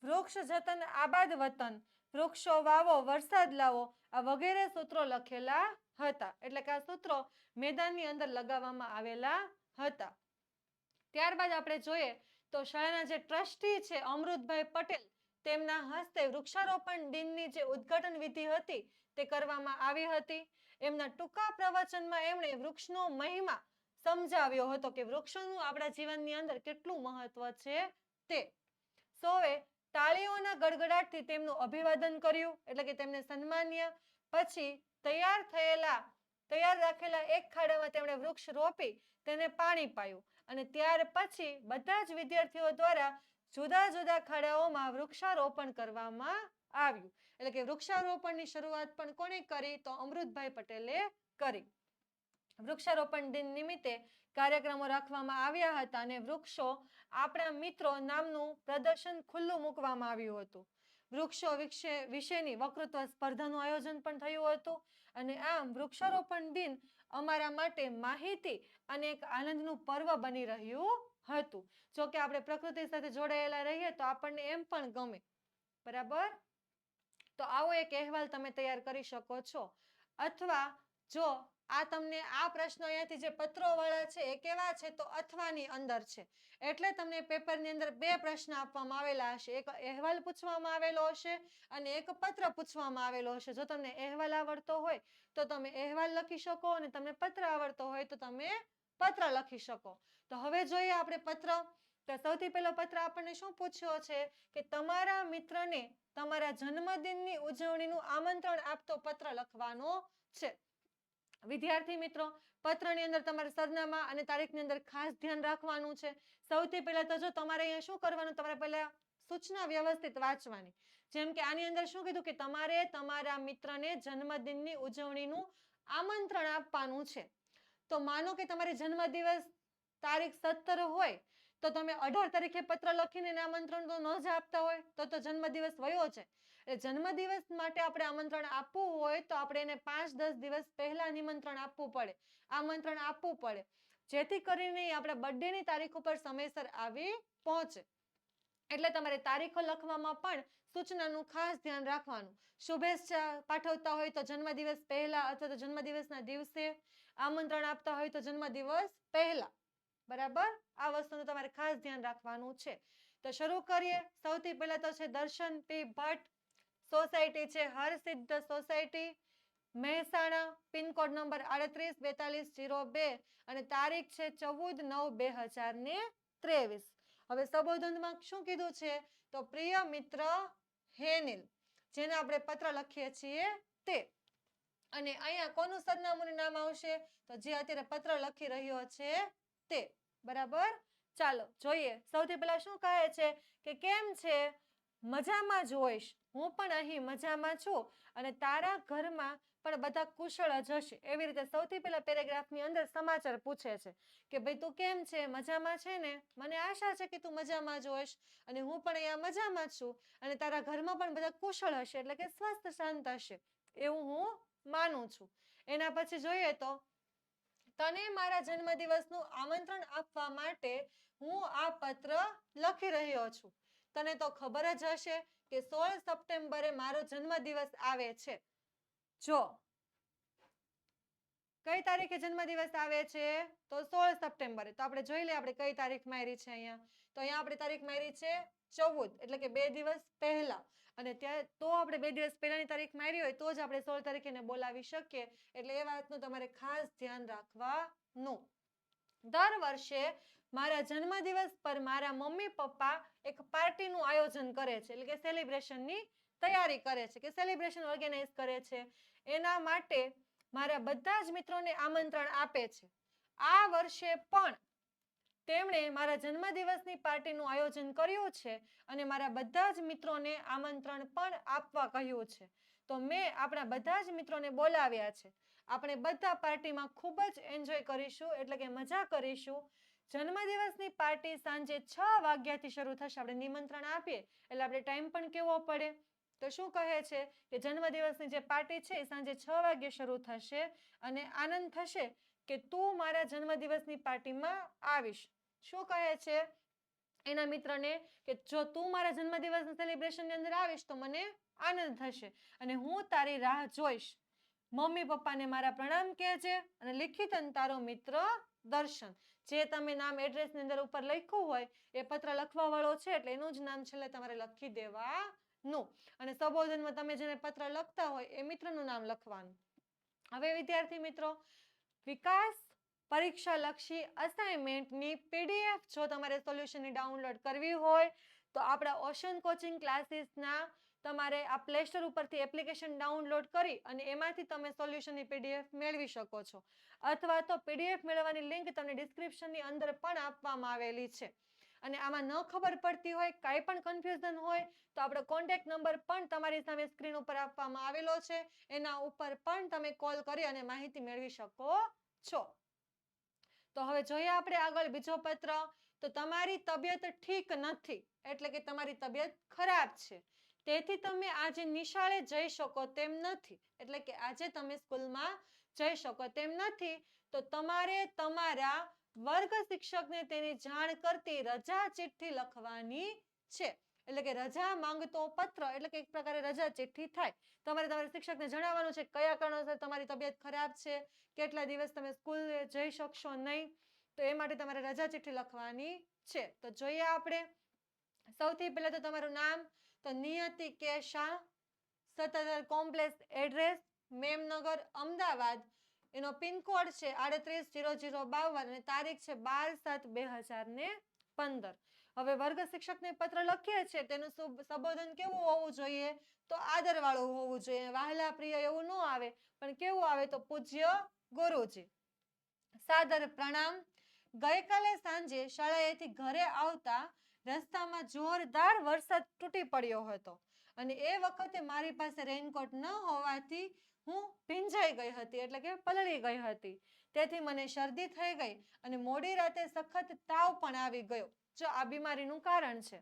વૃક્ષ જતન આબાદ વતન, વૃક્ષો વાવો વરસાદ લાવો, આ વગેરે સૂત્રો લખેલા હતા. એટલે કે આ સૂત્રો મેદાનની અંદર લગાવવામાં આવેલા હતા. ત્યારબાદ આપણે જોઈએ તો શાળાના જે ટ્રસ્ટી છે અમૃતભાઈ પટેલ, તેમના હસ્તે વૃક્ષારોપણ દિનની જે ઉદ્ઘાટન વિધિ હતી તે કરવામાં આવી હતી. એમના ટૂંકા પ્રવચનમાં એમણે વૃક્ષનો મહિમા સમજાવ્યો હતો કે વૃક્ષોનું આપણા જીવનની અંદર કેટલું મહત્વ છે તે. સૌએ તાળીઓના ગડગડાટથી તેમનું અભિવાદન કર્યું, એટલે કે તેમને સન્માન્ય. પછી તૈયાર રાખેલા એક ખાડામાં તેમણે વૃક્ષ રોપી તેને પાણી પાયું અને ત્યાર પછી બધા જ વિદ્યાર્થીઓ દ્વારા જુદા જુદા ખાડાઓમાં વૃક્ષારોપણ કરવામાં આવ્યું. એટલે કે વૃક્ષારોપણની શરૂઆત પણ કોણે કરી? તો અમૃતભાઈ પટેલે કરી. વૃક્ષારોપણ દિન નિમિત્તે કાર્યક્રમો રાખવામાં આવ્યા હતા અને વૃક્ષો આપણા મિત્રો નામનું પ્રદર્શન ખુલ્લું મૂકવામાં આવ્યું હતું. વૃક્ષો વિશેની વક્તૃત્વ સ્પર્ધાનું આયોજન પણ થયું હતું. અને આમ વૃક્ષારોપણ દિન અમારા માટે માહિતી અને એક આનંદનું પર્વ બની રહ્યું હતું. જો કે આપણે પ્રકૃતિ સાથે જોડાયેલા રહીએ તો આપણને એમ પણ ગમે. બરાબર? તો આવો એક અહેવાલ તમે તૈયાર કરી શકો છો. અથવા જો આ તમને આ પ્રશ્ન અહીંયાથી જે પત્રો વાળા છે એ કેવા છે? તો અથવાની અંદર છે. એટલે તમને પેપરની અંદર બે પ્રશ્ન આપવામાં આવેલા હશે. એક અહેવાલ પૂછવામાં આવેલો હશે અને એક પત્ર પૂછવામાં આવેલો હશે. જો તમને અહેવાલ આવડતો હોય તો તમે અહેવાલ લખી શકો અને તમને પત્ર આવડતો હોય તો તમે પત્ર લખી શકો. તો હવે જોઈએ આપણે પત્ર. તો સૌથી પહેલો પત્ર આપણને શું પૂછ્યો છે કે તમારા મિત્રને તમારા જન્મદિનની ઉજવણીનું આમંત્રણ આપતો પત્ર લખવાનો છે. વિદ્યાર્થી મિત્રો, પત્રની અંદર તમારે સરનામા અને તારીખની અંદર ખાસ ધ્યાન રાખવાનું છે. સૌથી પહેલા તો જો તમારે અહીંયા શું કરવાનું, તમારે પહેલા સૂચના વ્યવસ્થિત વાંચવાની. જેમ કે આની અંદર શું કીધું કે તમારે તમારા મિત્રને જન્મદિનની ઉજવણીનું આમંત્રણ આપવાનું છે. તો માનો કે તમારે જન્મદિવસ તારીખ 17 હોય તો તમે 18 તારીખે પત્ર લખીને આમંત્રણ તો ન જ આપતા હોય તો જન્મદિવસ વયો છે. એટલે જન્મદિવસ માટે આપણે આમંત્રણ આપવું હોય તો આપણે એને 5-10 દિવસ પહેલા નિમંત્રણ આપવું પડે, આમંત્રણ આપવું પડે, જેથી કરીને આપણા બર્થડેની તારીખ ઉપર સમયસર આવી પહોંચે. એટલે તમારે તારીખો લખવામાં પણ સૂચનાનું ખાસ ધ્યાન રાખવાનું. શુભેચ્છા પાઠવતા હોય તો જન્મદિવસ પહેલા અથવા તો જન્મદિવસના દિવસે, આમંત્રણ આપતા હોય તો જન્મદિવસ પહેલા. બરાબર? આ વસ્તુનું તમારે ખાસ ધ્યાન રાખવાનું છે. તો શરૂ કરીએ. સૌથી પહેલા તો છે દર્શન પી ભટ્ટ, સોસાયટી છે Harsiddh society, Mehsana, pin code number 384202 અને તારીખ છે 14/9/2023. હવે સંબોધનમાં શું કીધું છે? તો પ્રિય મિત્ર હેનિલ, જેને આપણે પત્ર લખીએ છીએ તે. અને અહીંયા કોનું સરનામું નામ આવશે? તો જે અત્યારે પત્ર લખી રહ્યો છે તે. બરાબર? ચાલો જોઈએ. સૌથી પહેલા શું કહે છે કે કેમ છે? મજામાં જ હોઈશ, હું પણ અહીં મજામાં છું અને તારા ઘરમાં પણ બધા કુશળ જ હશે. એવી રીતે સૌથી પહેલા પેરેગ્રાફની અંદર સમાચાર પૂછે છે કે ભાઈ તું કેમ છે? મજામાં છે ને? મને આશા છે કે તું મજામાં જ હોઈશ અને હું પણ અહીંયા મજામાં જ છું અને તારા ઘરમાં પણ બધા કુશળ હશે, એટલે કે સ્વસ્થ શાંત હશે એવું હું માનું છું. એના પછી જોઈએ તો તને મારા જન્મદિવસનું આમંત્રણ આપવા માટે હું આ પત્ર લખી રહ્યો છું. તને તો ખબર જ હશે કે 16 સપ્ટેમ્બરે મારો જન્મદિવસ આવે છે. જો કઈ તારીખે જન્મદિવસ આવે છે? તો 16 સપ્ટેમ્બરે. તો આપણે જોઈ લઈએ આપણે કઈ તારીખ મારી છે અહીંયા. તો અહીંયા આપણે તારીખ મારી છે 14, એટલે કે 2 દિવસ પહેલા. અને ત્યાં તો આપણે 2 દિવસ પહેલાની તારીખ મારી હોય તો જ આપણે 16 તારીખે એને બોલાવી શકીએ. એટલે એ વાતનું તમારે ખાસ ધ્યાન રાખવાનું. દર વર્ષે મારા જન્મદિવસ પર મારા મમ્મી પપ્પા એક પાર્ટીનું આયોજન કરે છે, એટલે કે સેલિબ્રેશનની તૈયારી કરે છે કે સેલિબ્રેશન ઓર્ગેનાઇઝ કરે છે, એના માટે મારા બધા જ મિત્રોને આમંત્રણ આપે છે. આ વર્ષે પણ તેમણે મારા જન્મદિવસની પાર્ટીનું આયોજન કર્યું છે અને મારા બધા જ મિત્રોને આમંત્રણ પણ આપવા કહ્યું છે. તો મેં આપણા બધા જ મિત્રોને બોલાવ્યા છે. આપણે બધા પાર્ટીમાં ખૂબ જ એન્જોય કરીશું, એટલે કે મજા કરીશું. જન્મદિવસની પાર્ટી સાંજે 6 વાગ્યાથી શરૂ થશે. આપણે નિમંત્રણ આપીએ એટલે આપણે ટાઈમ પણ કેવો પડે. તો શું કહે છે કે જન્મદિવસની જે પાર્ટી છે એ સાંજે 6 વાગ્યે શરૂ થશે અને આનંદ થશે કે તું મારા જન્મદિવસની પાર્ટીમાં આવીશ. શું કહે છે એના મિત્રને કે જો તું મારા જન્મદિવસના સેલિબ્રેશનની અંદર આવીશ તો મને આનંદ થશે અને હું તારી રાહ જોઈશ. મમ્મી પપ્પાને મારા પ્રણામ કહેજે અને લિખિતન તારો મિત્ર દર્શન. જે તમે નામ એડ્રેસની અંદર ઉપર લખ્યું હોય એ પત્ર લખવા વાળો છે એટલે એનું જ નામ છેલ્લે તમારે લખી દેવાનું અને સંબોધનમાં તમે જેને પત્ર લખતા હોય એ મિત્રનું નામ લખવાનું. હવે વિદ્યાર્થી મિત્રો, વિકાસ પરીક્ષા લક્ષી અસાઇનમેન્ટની PDF જો તમારે સોલ્યુશનની ડાઉનલોડ કરવી હોય તો આપણા ઓશન કોચિંગ ક્લાસીસના તમારે આ પ્લે સ્ટોર ઉપરથી એપ્લિકેશન ડાઉનલોડ કરી અને એમાંથી તમે સોલ્યુશનની PDF મેળવી શકો છો, અથવા તો PDF મેળવવાની લિંક તમને ડિસ્ક્રિપ્શનની અંદર પણ આપવામાં આવેલી છે. અને આમાં ન ખબર પડતી હોય, કાંઈ પણ કન્ફ્યુઝન હોય તો આપણો કોન્ટેક્ટ નંબર પણ તમારી સામે સ્ક્રીન ઉપર આપવામાં આવેલો છે. એના ઉપર પણ તમે કોલ કરી અને માહિતી મેળવી શકો છો. તો હવે જોઈએ આપણે આગળ બીજો પત્ર. તો તમારી તબિયત ઠીક નથી, એટલે કે તમારી તબિયત ખરાબ છે, તેથી તમે આજે નિશાળે જઈ શકો તેમ નથી, એટલે કે આજે તમે સ્કૂલમાં જઈ શકો તેમ નથી. તો તમારે તમારા વર્ગ શિક્ષકને તેની જાણ કરતી રજા ચિઠ્ઠી લખવાની છે. એટલે કે રજા માંગતો પત્ર, એટલે કે એક પ્રકારે રજા ચિઠ્ઠી થાય. તમારે તમારા શિક્ષકને જણાવવાનું છે કયા કારણોસર તમારી તબિયત ખરાબ છે, કેટલા દિવસ તમે સ્કૂલે જઈ શકશો નહીં, તો એ માટે તમારે રજા ચિઠ્ઠી લખવાની છે. તો જોઈએ આપણે. સૌથી પહેલા તો તમારું નામ. તો નિયતિ કે શાહ, સત્તાધાર કોમ્પ્લેક્સ એડ્રેસ મેમનગર અમદાવાદ. એનો પિનકોડ છે 380052 અને તારીખ છે 12/7/2015. હવે વર્ગ શિક્ષકને પત્ર લખીએ છીએ તેનું સંબોધન કેવું હોવું જોઈએ? તો આદરવાળું હોવું જોઈએ. વહાલા પ્રિય એવું ન આવે, પણ કેવું આવે? તો પૂજ્ય ગુરુજી. સાદર પ્રણામ. ગઈકાલે સાંજે શાળાએથી ઘરે આવતા રસ્તામાં જોરદાર વરસાદ તૂટી પડ્યો હતો અને એ વખતે મારી પાસે રેનકોટ ન હોવાથી હું ભીંજાઈ ગઈ હતી, એટલે કે પલળી ગઈ હતી. તેથી મને શરદી થઈ ગઈ અને મોડી રાતે સખત તાવ પણ આવી ગયો. જો આ બીમારીનું કારણ છે.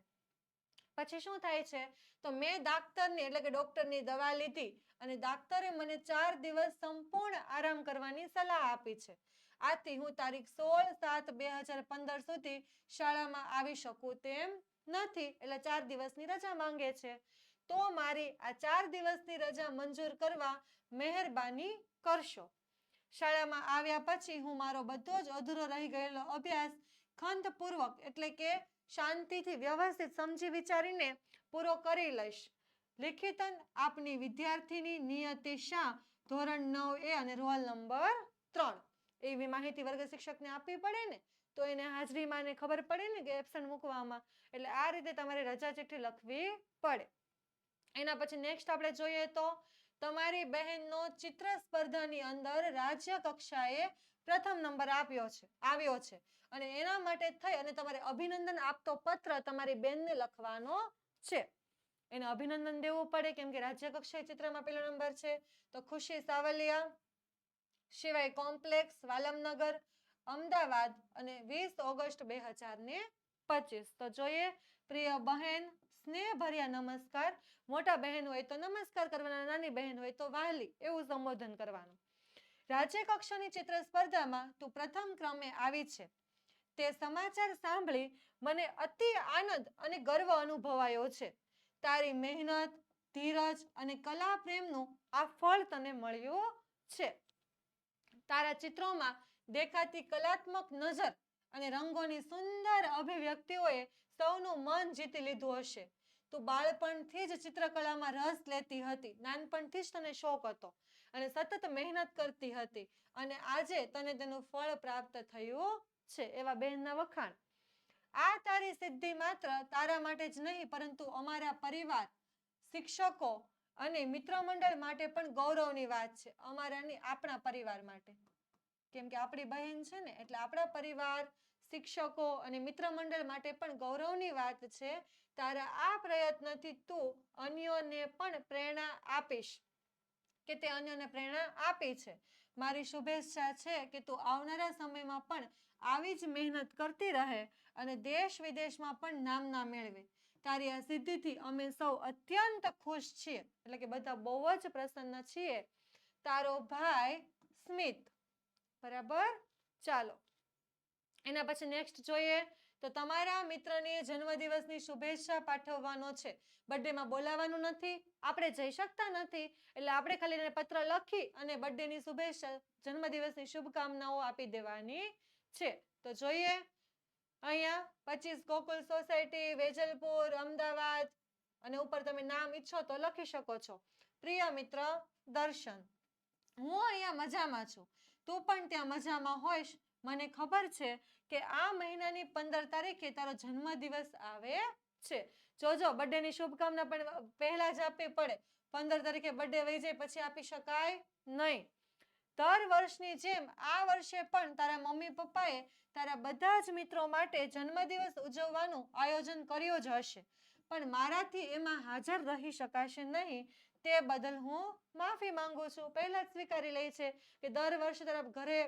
પછી શું થાય છે? તો મેં ડાક્ટરની, એટલે કે ડોક્ટરની દવા લીધી અને ડાક્ટરે મને 4 દિવસ સંપૂર્ણ આરામ કરવાની સલાહ આપી છે. આથી હું તારીખ 16/7/2015 સુધી શાળામાં આવી શકું તેમ નથી, એટલે 4 દિવસની રજા માંગે છે. તો મારી આ 4 દિવસની રજા મંજૂર કરવા મહેરબાની કરશો. શાળામાં આવ્યા પછી હું મારો બધો જ અધૂરો રહી ગયેલો અભ્યાસ ખંતપૂર્વક, એટલે કે શાંતિથી વ્યવસ્થિત સમજી વિચારીને પૂરો કરી લઈશ. લિખિતન આપની વિદ્યાર્થીની નિયતિ શાહ, ધોરણ 9A અને રોલ નંબર 3. એવી માહિતી વર્ગ શિક્ષકને આપવી પડે ને, તો એને હાજરીમાં ને ખબર પડે ને કે એબસન્ટ મૂકવામાં, એટલે આ રીતે તમારે રજા ચિઠ્ઠી લખવી પડે. એના પછી નેક્સ્ટ આપણે જોઈએ તો તમારી બહેનનો ચિત્ર સ્પર્ધાની અંદર રાજ્ય કક્ષાએ પ્રથમ નંબર આવ્યો છે અને એના માટે થઈ અને તમારે અભિનંદન આપતો પત્ર તમારી બેનને લખવાનો છે. એને અભિનંદન દેવું પડે કેમ કે રાજ્ય કક્ષાએ ચિત્રમાં પહેલો નંબર છે. તો ખુશી સાવલિયા, શિવાય કોમ્પ્લેક્સ, વાલમનગર, અમદાવાદ અને 20 ઓગસ્ટ 2025. તો જોઈએ. પ્રિય બહેન, સ્નેહભર્યા નમસ્કાર. મોટા બહેન હોય તો નમસ્કાર કરવાના, નાની બહેન હોય તો વાલી, એવું સંબોધન કરવાનું. રાજ્ય કક્ષાની ચિત્ર સ્પર્ધામાં તું પ્રથમ ક્રમે આવી છે તે સમાચાર સાંભળી મને અતિ આનંદ અને ગર્વ અનુભવાયો છે. તારી મહેનત, ધીરજ અને કલા પ્રેમનું આ ફળ તને મળ્યું છે. તારા ચિત્રોમાં દેખાતી કલાત્મક નજર અને રંગોની સુંદર અભિવ્યક્તિઓએ સૌનું મન જીતી લીધું હશે. તું બાળપણથી જ ચિત્રકલામાં રસ લેતી હતી, નાનપણથી જ તને શોખ હતો અને સતત મહેનત કરતી હતી અને આજે તને તેનું ફળ પ્રાપ્ત થયું છે. એવા બહેનના વખાણ. આ તારી સિદ્ધિ માત્ર તારા માટે જ નહીં પરંતુ અમારા પરિવાર, શિક્ષકો અને મિત્ર મંડળ માટે પણ ગૌરવની વાત છે. અમારાની આપણા પરિવાર માટે, કેમ કે આપણી બહેન છે ને, એટલે આપણા પરિવાર, શિક્ષકો અને મિત્ર મંડળ માટે પણ ગૌરવની વાત છે. તારા આ પ્રયત્નથી તું અન્યોને પણ પ્રેરણા આપીશ, કે તે અન્યોને પ્રેરણા આપી છે. મારી શુભેચ્છા છે કે તું આવનારા સમયમાં પણ આવી જ મહેનત કરતી રહે અને દેશ વિદેશમાં પણ નામના મેળવે. તારી આ સિદ્ધિથી અમે સૌ અત્યંત ખુશ છીએ. એટલે કે બધા બહુ જ પ્રસન્ન છીએ. તારો ભાઈ સ્મિત. બરાબર, ચાલો એના પછી નેક્સ્ટ જોઈએ તો તમારા મિત્રને જન્મદિવસની શુભેચ્છા પાઠવવાનો છે. બર્થડેમાં બોલાવવાનું નથી, આપણે જઈ શકતા નથી, એટલે આપણે ખાલી એને પત્ર લખી અને બર્થડેની શુભેચ્છા, જન્મદિવસની શુભકામનાઓ આપી દેવાની છે. તો જોઈએ અહીંયા 25 ગોકુલ સોસાયટી, વેજલપુર, અમદાવાદ, અને ઉપર તમે નામ ઈચ્છો તો લખી શકો છો. પ્રિય મિત્ર દર્શન, હું અહીંયા મજામાં છું, તું પણ ત્યાં મજામાં હોઈશ. મને ખબર છે કે આ મહિનાની 15 તારીખે તારો જન્મદિવસ આવે છે. જોજો, બર્થડેની શુભકામના પણ પહેલા જ આપવી પડે. 15 તારીખે બર્થડે વહી જાય પછી આપી શકાય નહીં. દર વર્ષની જેમ આ વર્ષે પણ તારા મમ્મી પપ્પાએ તારા બધા જ મિત્રો માટે જન્મદિવસ ઉજવવાનું આયોજન કર્યું જ હશે, પણ મારાથી એમાં હાજર રહી શકાશે નહીં. તે બદલ હું માફી માંગુ છું. પહેલા જ સ્વીકારી લે છે કે દર વર્ષે તારા ઘરે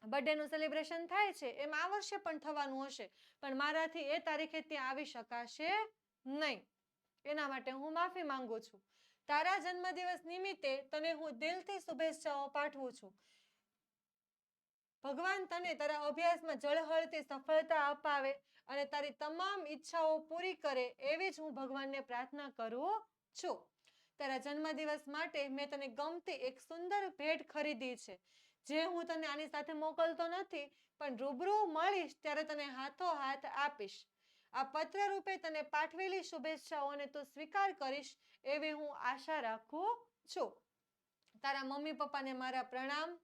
બર્થડેનું સેલિબ્રેશન થાય છે, એમ આ વર્ષે પણ થવાનું હશે, પણ મારાથી એ તારીખે ત્યાં આવી શકાશે નહીં. એના માટે હું માફી માંગુ છું. તારા જન્મદિવસ નિમિત્તે તને હું દિલથી શુભેચ્છાઓ પાઠવું છું. ભગવાન તને તારા અભ્યાસમાં ઝળહળતી સફળતા અપાવે અને તારી તમામ ઈચ્છાઓ પૂરી કરે એવી જ હું ભગવાનને પ્રાર્થના કરું છું. તારા જન્મદિવસ માટે મેં તને ગમતી એક સુંદર ભેટ ખરીદી છે, જે હું તને આની સાથે મોકલતો નથી, પણ રૂબરૂ મળીશ ત્યારે તને હાથો હાથ આપીશ. આ પત્ર રૂપે તને પાઠવેલી શુભેચ્છાઓને તું સ્વીકાર કરીશ એવી હું આશા રાખું છું. તારા મમ્મી પપ્પાને મારા પ્રણામ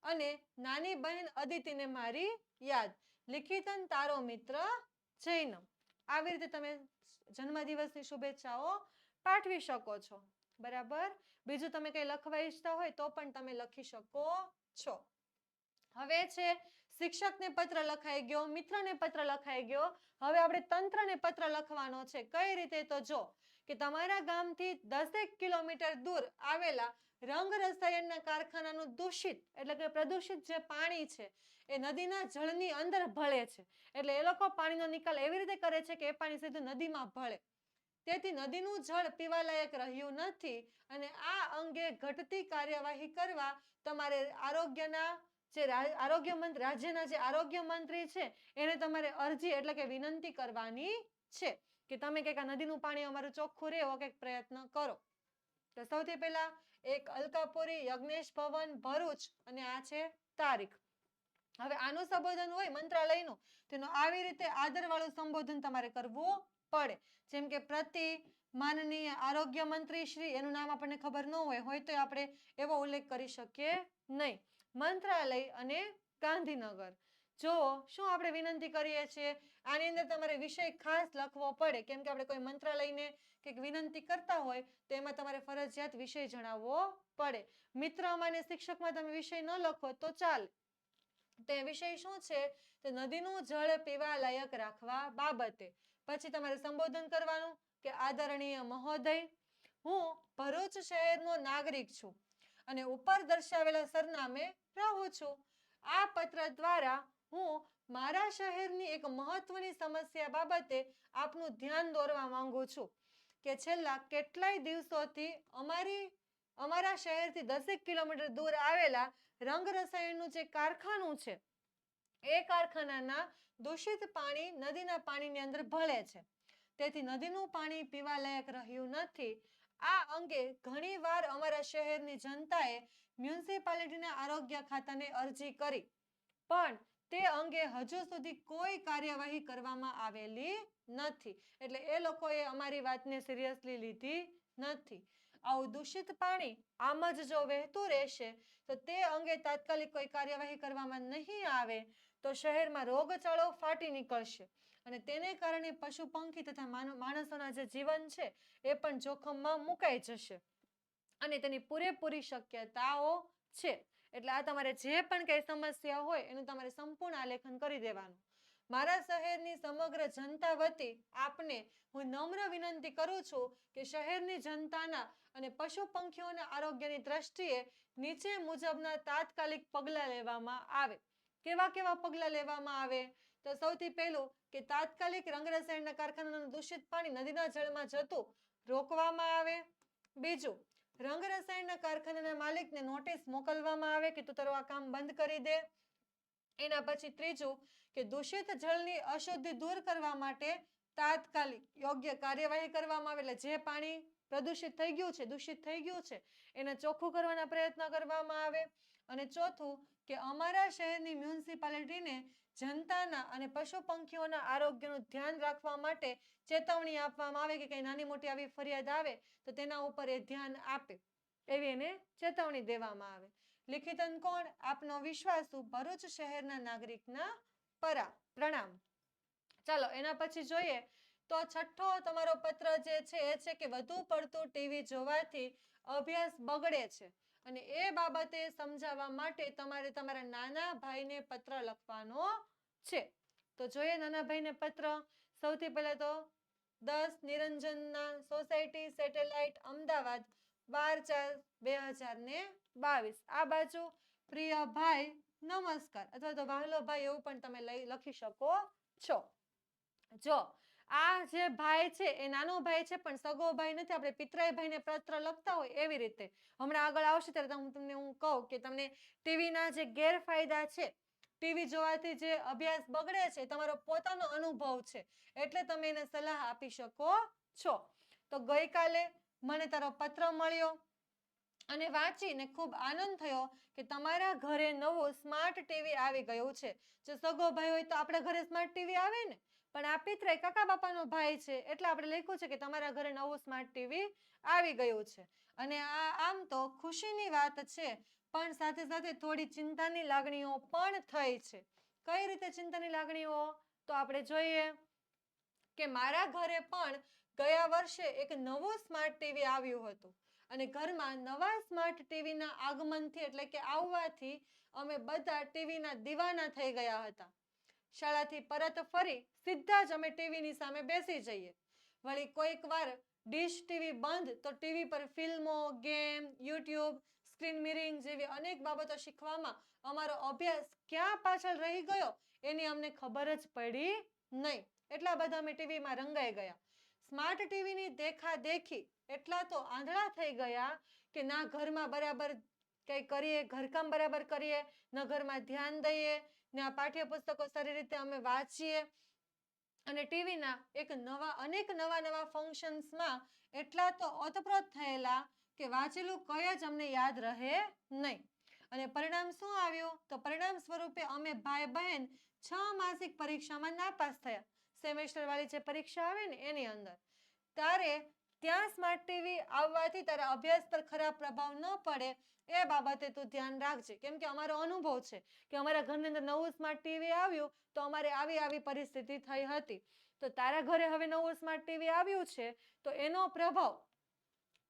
અને નાની બહેન અદિતિને મારી યાદ. લિખિતન તારો મિત્ર જૈનમ. આવી રીતે તમે જન્મદિવસની શુભેચ્છાઓ પાઠવી શકો છો. બરાબર, બીજું તમે કંઈ લખવા ઈચ્છતા હોય તો પણ તમે લખી શકો છો. હવે છે શિક્ષકને પત્ર લખાઈ ગયો, મિત્રને પત્ર લખાઈ ગયો. હવે આપણે તંત્રને પત્ર લખવાનો છે. કઈ રીતે? તો જો કે તમારા ગામથી 10 કિલોમીટર દૂર આવેલા રંગ રસાયણના કારખાનાનું દૂષિત એટલે કે પ્રદૂષિત જે પાણી છે એ નદીના જળની અંદર ભળે છે. એટલે એ લોકો પાણીનો નિકાલ એવી રીતે કરે છે કે એ પાણી સીધું નદીમાં ભળે. તેથી નદીનું જળ પીવાલાયક રહ્યું નથી અને આ અંગે ઘટતી કાર્યવાહી કરવા તમારે રાજ્યના જે આરોગ્ય મંત્રી છે એને તમારે અરજી એટલે કે વિનંતી કરવાની છે કે તમે કંઈક આ નદીનું પાણી અમારું ચોખ્ખું રહે એવો કંઈક પ્રયત્ન કરો. તો સૌથી પહેલા એક અલકાપુરી યજ્ઞેશ ભવન ભરૂચ, અને આ છે તારીખ. હવે આનું સંબોધન હોય મંત્રાલયનું, તેનું આવી રીતે આદરવાળું સંબોધન તમારે કરવું પડે. જેમ કે પ્રતિ માનનીય આરોગ્ય મંત્રી શ્રી, એનું નામ આપણને ખબર ન હોય તો આપણે એવો ઉલ્લેખ કરી શકીએ નહીં. મંત્રાલય અને ગાંધીનગર. જો શું આપણે વિનંતી કરીએ છીએ, આની અંદર તમારે વિષય ખાસ લખવો પડે, કેમ કે આપણે કોઈ મંત્રાલયને કંઈક વિનંતી કરતા હોય તો એમાં તમારે ફરજિયાત વિષય જણાવવો પડે. મિત્રમાં અને શિક્ષકમાં તમે વિષય ન લખો તો ચાલે. તે વિષય શું છે? તો નદીનું જળ પીવા લાયક રાખવા બાબતે. પછી તમારે સંબોધન કરવાનું કે આદરણીય મહોદય, હું ભરૂચ શહેરનો નાગરિક છું અને ઉપર દર્શાવેલા સરનામે રહું છું. આ પત્ર દ્વારા હું મારા શહેરની એક મહત્વની સમસ્યા બાબતે આપનું ધ્યાન દોરવા માંગુ છું કે છેલ્લા કેટલાય દિવસોથી અમારા શહેરથી 10 કિલોમીટર દૂર આવેલા રંગ રસાયણનું જે કારખાનું છે એ કારખાનાના દૂષિત પાણી નદીના પાણીની અંદર ભળે છે. તેથી નદીનું પાણી પીવા લાયક રહ્યું નથી. આ અંગે ઘણીવાર અમારા શહેરની જનતાએ મ્યુનિસિપાલિટીના આરોગ્ય ખાતાને અરજી કરી, પણ તે અંગે હજુ સુધી કોઈ કાર્યવાહી કરવામાં આવેલી નથી. એટલે એ લોકોએ અમારી વાતને સિરિયસલી લીધી નથી. આવું દૂષિત પાણી આમ જ જો વહેતું રહેશે તો તે અંગે તાત્કાલિક કોઈ કાર્યવાહી કરવામાં નહીં આવે તો શહેરમાં રોગચાળો ફાટી નીકળશે અને તેને કારણે પશુ પંખી તથા માણસોના જે જીવન છે એ પણ જોખમમાં મુકાઈ જશે અને તેની પૂરેપૂરી શક્યતાઓ છે. એટલે આ તમારે જે પણ કઈ સમસ્યા હોય એનું તમારે સંપૂર્ણ આલેખન કરી દેવાનું. મારા શહેરની સમગ્ર જનતા વતી આપને હું નમ્ર વિનંતી કરું છું કે શહેરની જનતાના અને પશુ પંખીઓના આરોગ્યની દ્રષ્ટિએ નીચે મુજબના તાત્કાલિક પગલાં લેવામાં આવે. કેવા કેવા પગલાં લેવામાં આવે? તો સૌથી પહેલું કે તાત્કાલિક રંગરસાયણના કારખાનાનું દૂષિત પાણી નદીના જળમાં જતું રોકવામાં આવે. બીજું, રંગરસાયણના કારખાનાના માલિકને નોટિસ મોકલવામાં આવે કે તું તારું આ કામ બંધ કરી દે. એના પછી ત્રીજું કે દૂષિત જળની અશુદ્ધિ દૂર કરવા માટે તાત્કાલિક યોગ્ય કાર્યવાહી કરવામાં આવે. એટલે જે પાણી પ્રદૂષિત થઈ ગયું છે, દૂષિત થઈ ગયું છે, એને ચોખ્ખું કરવાના પ્રયત્ન કરવામાં આવે. અને ચોથું કે અમારા શહેરની મ્યુનિસિપાલિટીને જનતાના અને પશુ પંખીઓના આરોગ્યનું ધ્યાન રાખવા માટે ચેતવણી આપવામાં આવે કે કઈ નાની મોટી આવી ફરિયાદ આવે તો તેના ઉપર એ ધ્યાન આપે એવી એને ચેતવણી દેવામાં આવે. લિખિતન કોણ? આપનો વિશ્વાસુ ભરૂચ શહેરના નાગરિકના પરા. પ્રણામ. ચાલો એના પછી જોઈએ તો છઠ્ઠો તમારો પત્ર જે છે એ છે કે વધુ પડતું ટીવી જોવાથી અભ્યાસ બગડે છે અને એ બાબતે સમજાવવા માટે તમારે તમારા નાના ભાઈને પત્ર લખવાનો છે. તો જોઈએ નાના ભાઈને પત્ર. સૌથી પહેલા તો 10 નિરંજનના સોસાયટી સેટેલાઇટ અમદાવાદ 12/4/2022 આ બાજુ પ્રિય ભાઈ નમસ્કાર અથવા તો વહાલો ભાઈ એવું પણ તમે લખી શકો છો. જો આ જે ભાઈ છે એ નાનો ભાઈ છે પણ સગો ભાઈ નથી. આપણે પિતરાઈ ભાઈને પત્ર લખતા હોય એવી રીતે હમણાં આગળ આવશે ત્યારે હું તમને કહું કે તમને ટીવીના જે ગેરફાયદા છે, ટીવી જોવાથી જે અભ્યાસ બગડે છે, તમારો પોતાનો અનુભવ છે એટલે તમે એને સલાહ આપી શકો છો. તો ગઈકાલે મને તારો પત્ર મળ્યો અને વાંચીને ખૂબ આનંદ થયો કે તમારા ઘરે નવું સ્માર્ટ ટીવી આવી ગયું છે. જો સગો ભાઈ હોય તો આપણા ઘરે સ્માર્ટ ટીવી આવે ને, પણ આ પિતરાઈ કાકા બાપાનો ભાઈ છે એટલે આપણે લખ્યું છે કે તમારા ઘરે નવું સ્માર્ટ ટીવી આવી ગયું છે. અને આ આમ તો ખુશીની વાત છે પણ સાથે સાથે થોડી ચિંતાની લાગણીઓ પણ થઈ છે. કઈ રીતે ચિંતાની લાગણીઓ? તો આપણે જોઈએ કે મારા ઘરે પણ ગયા વર્ષે એક નવું સ્માર્ટ ટીવી આવ્યું હતું અને ઘરમાં નવા સ્માર્ટ ટીવીના આગમનથી એટલે કે આવવાથી અમે બધા ટીવીના દીવાના થઈ ગયા હતા. શાળાથી પરત ફરી સીધા જ અમે ટીવીની સામે બેસી જઈએ. વળી કોઈક વાર ડીશ ટીવી બંધ તો ટીવી પર ફિલ્મો, ગેમ, યુટ્યુબ, સ્ક્રીન મિરરિંગ જેવી અનેક બાબતો શીખવામાં અમારો અભ્યાસ ક્યાં પાછળ રહી ગયો એની અમને ખબર જ પડી નહીં. એટલા બધા અમે ટીવીમાં રંગાઈ ગયા. સ્માર્ટ ટીવીની દેખાદેખી એટલા તો આંધળા થઈ ગયા કે ના ઘરમાં બરાબર કંઈ કરીએ, ઘરકામ બરાબર કરીએ, ન ઘરમાં ધ્યાન દઈએ, ને આ પાઠ્યપુસ્તકો સારી રીતે અમે વાંચીએ અને ટીવીના અનેક નવા ફંક્શન્સમાં એટલા તો ઓતપ્રોત થયેલા કે વાંચેલું કંઈ જ અમને યાદ રહે નહીં. અને પરિણામ શું આવ્યું? તો પરિણામ સ્વરૂપે અમે ભાઈ બહેન 6 માસિક પરીક્ષામાં નાપાસ થયા. સેમેસ્ટર વાળી જે પરીક્ષા આવે ને એની અંદર. ત્યારે ત્યાં સ્માર્ટ ટીવી આવવાથી તારા અભ્યાસ પર ખરાબ પ્રભાવ ન પડે એ બાબતે તું ધ્યાન રાખજે. કેમ કે અમારો અનુભવ છે કે અમારા ઘરની અંદર નવું સ્માર્ટ ટીવી આવ્યું તો અમારે આવી પરિસ્થિતિ થઈ હતી. તો તારા ઘરે હવે નવું સ્માર્ટ ટીવી આવ્યું છે તો એનો પ્રભાવ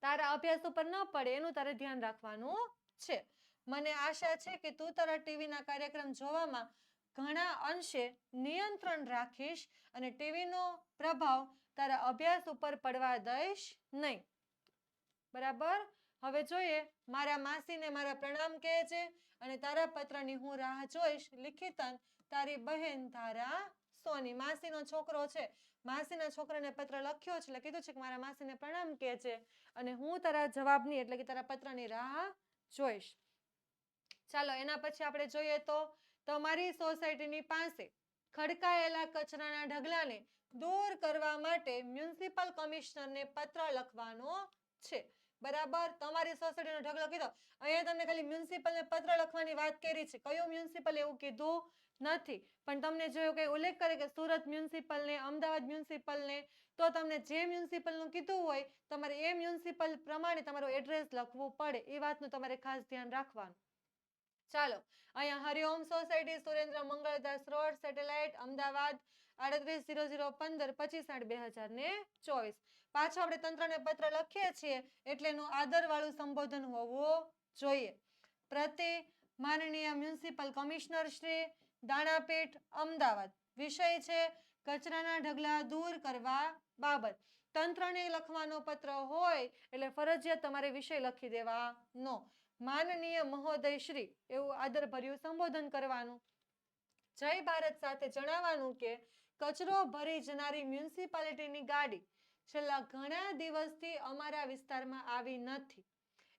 તારા અભ્યાસ ઉપર ન પડે એનું તારે ધ્યાન રાખવાનું છે. મને આશા છે કે તું તારા ટીવીના કાર્યક્રમ જોવામાં ઘણા અંશે નિયંત્રણ રાખીશ અને ટીવીનો પ્રભાવ તારા અભ્યાસ ઉપર પડવા દઈશ નહીં. બરાબર? હવે જોઈએ મારા માસીને મારા પ્રણામ કહે છે અને તારા પત્રની હું રાહ જોઈશ. લિખિતન તારી બહેન તારા સોની. માસીનો છોકરો છે. માસીના છોકરાને પત્ર લખ્યો છે એટલે કીધું છે કે મારા માસીને પ્રણામ કહે છે અને હું તારા જવાબની એટલે કે તારા પત્રની રાહ જોઈશ. ચાલો એના પછી આપણે જોઈએ તો તમારી સોસાયટીની પાસે ખડકાયેલા કચરાના ઢગલાને દૂર કરવા માટે મ્યુનિસિપલ કમિશનરને પત્ર લખવાનો છે. બરાબર? તમારી સોસાયટીનો ઢગલો કીધો. અહીંયા તમને ખાલી મ્યુનિસિપલને પત્ર લખવાની વાત કરી છે. કયું મ્યુનિસિપલ એવું કીધું નથી. પણ તમને જો કંઈ ઉલ્લેખ કરે કે સુરત મ્યુનિસિપલને, અમદાવાદ મ્યુનિસિપલને, તો તમને જે મ્યુનિસિપલનું કીધું હોય તમારે એ મ્યુનિસિપલ પ્રમાણે તમારું એડ્રેસ લખવું પડે. એ વાતનું તમારે ખાસ ધ્યાન રાખવાનું. ચાલો અહીંયા Hariom society, Surendra Mangaldas road, satellite, Ahmedabad 380015 પાછો આપણે તંત્રને પત્ર લખીએ છીએ એટલે એનું આદરવાળું સંબોધન હોવું જોઈએ. પ્રતિ માનનીય મ્યુનિસિપલ કમિશનર શ્રી, દાણાપીઠ, અમદાવાદ. વિષય છે કચરાના ઢગલા દૂર કરવા બાબત. તંત્રને લખવાનો પત્ર હોય એટલે ફરજિયાત તમારે વિષય લખી દેવાનો. માનનીય મહોદય શ્રી એવું આદરભર્યું સંબોધન કરવાનું. જય ભારત સાથે જણાવવાનું કે કચરો ભરી જનારી મ્યુનિસિપાલિટીની ગાડી છેલ્લા ઘણા દિવસથી અમારા વિસ્તારમાં આવી નથી.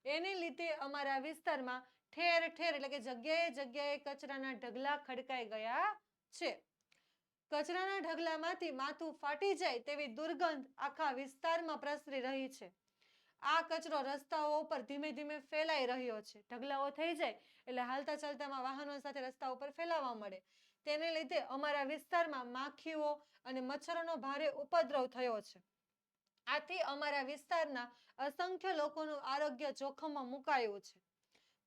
એને લીધે અમારા વિસ્તારમાં ઠેર ઠેર એટલે કે જગ્યાએ જગ્યાએ કચરાના ઢગલા ખડકાઈ ગયા છે. કચરાના ઢગલામાંથી માથું ફાટી જાય તેવી દુર્ગંધ આખા વિસ્તારમાં પ્રસરી રહી છે. આ કચરો રસ્તાઓ ઉપર ધીમે ધીમે ફેલાઈ રહ્યો છે. ઢગલાઓ થઈ જાય એટલે હાલતા ચાલતામાં વાહનો સાથે રસ્તા ઉપર ફેલાવા મળે. તેને લીધે અમારા વિસ્તારમાં માખીઓ અને મચ્છરોનો ભારે ઉપદ્રવ થયો છે. આથી અમારા વિસ્તારના અસંખ્ય લોકોનું આરોગ્ય જોખમમાં મુકાયું છે.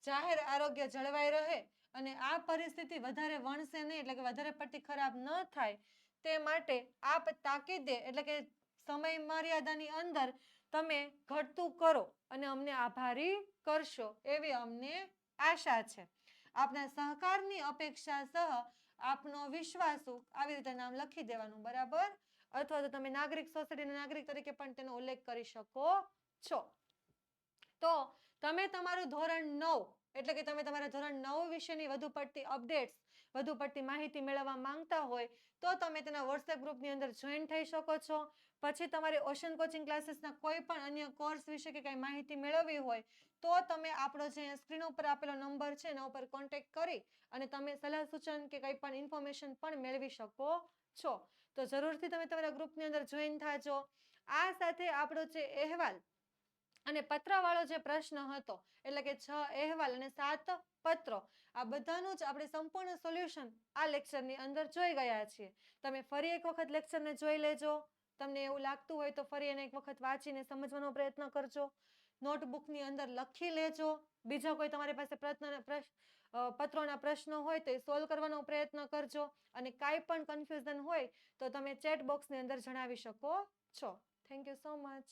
જાહેર આરોગ્ય જળવાઈ રહે અને આ પરિસ્થિતિ વધારે વણસે નહીં એટલે કે વધારે પડતી ખરાબ ન થાય તે માટે આપ તાકીદે એટલે કે સમય મર્યાદાની અંદર તમે ઘટતું કરો અને અમને આભારી કરશો એવી અમને આશા છે. આપના સહકારની અપેક્ષા સહ આપનો વિશ્વાસુ આવી રીતે નામ લખી દેવાનું, બરાબર? અથવા તો તમે નાગરિક સોસાયટીના નાગરિક તરીકે પણ તેનો ઉલ્લેખ કરી શકો છો. તો તમે તમારું ધોરણ 9 એટલે કે તમે તમારા ધોરણ 9 વિશેની વધુ પડતી અપડેટ્સ, વધુ પડતી માહિતી મેળવવા માંગતા હોય તો તમે તેના વોટ્સએપ ગ્રુપની અંદર જોઈન થઈ શકો છો. પછી તમારે ઓશન કોચિંગ ક્લાસીસના કોઈ પણ અન્ય કોર્સ વિશે કે કંઈ માહિતી મેળવવી હોય તો તમે આપણો જે સ્ક્રીન ઉપર આપેલો નંબર છે એના ઉપર કોન્ટેક્ટ કરી અને તમે સલાહ સૂચન કે કંઈ પણ ઇન્ફોર્મેશન પણ મેળવી શકો છો. તો જરૂરથી તમે તમારા ગ્રુપની અંદર જોઈન થાજો. આ સાથે આપણો જે અહેવાલ અને પત્રવાળો જે પ્રશ્ન હતો એટલે કે 6 અહેવાલ અને 7 પત્રો, આ બધાનું જ આપણે સંપૂર્ણ સોલ્યુશન આ લેક્ચરની અંદર જોઈ ગયા છીએ. તમે ફરી એક વખત લેક્ચરને જોઈ લેજો. તમને એવું લાગતું હોય તો ફરી એને એક વખત વાંચીને સમજવાનો પ્રયત્ન કરજો. નોટબુકની અંદર લખી લેજો. બીજો કોઈ તમારી પાસે પત્રોના પ્રશ્નો હોય તો એ સોલ્વ કરવાનો પ્રયત્ન કરજો. અને કાંઈ પણ કન્ફ્યુઝન હોય તો તમે ચેટ બોક્સની અંદર જણાવી શકો છો. Thank you so much.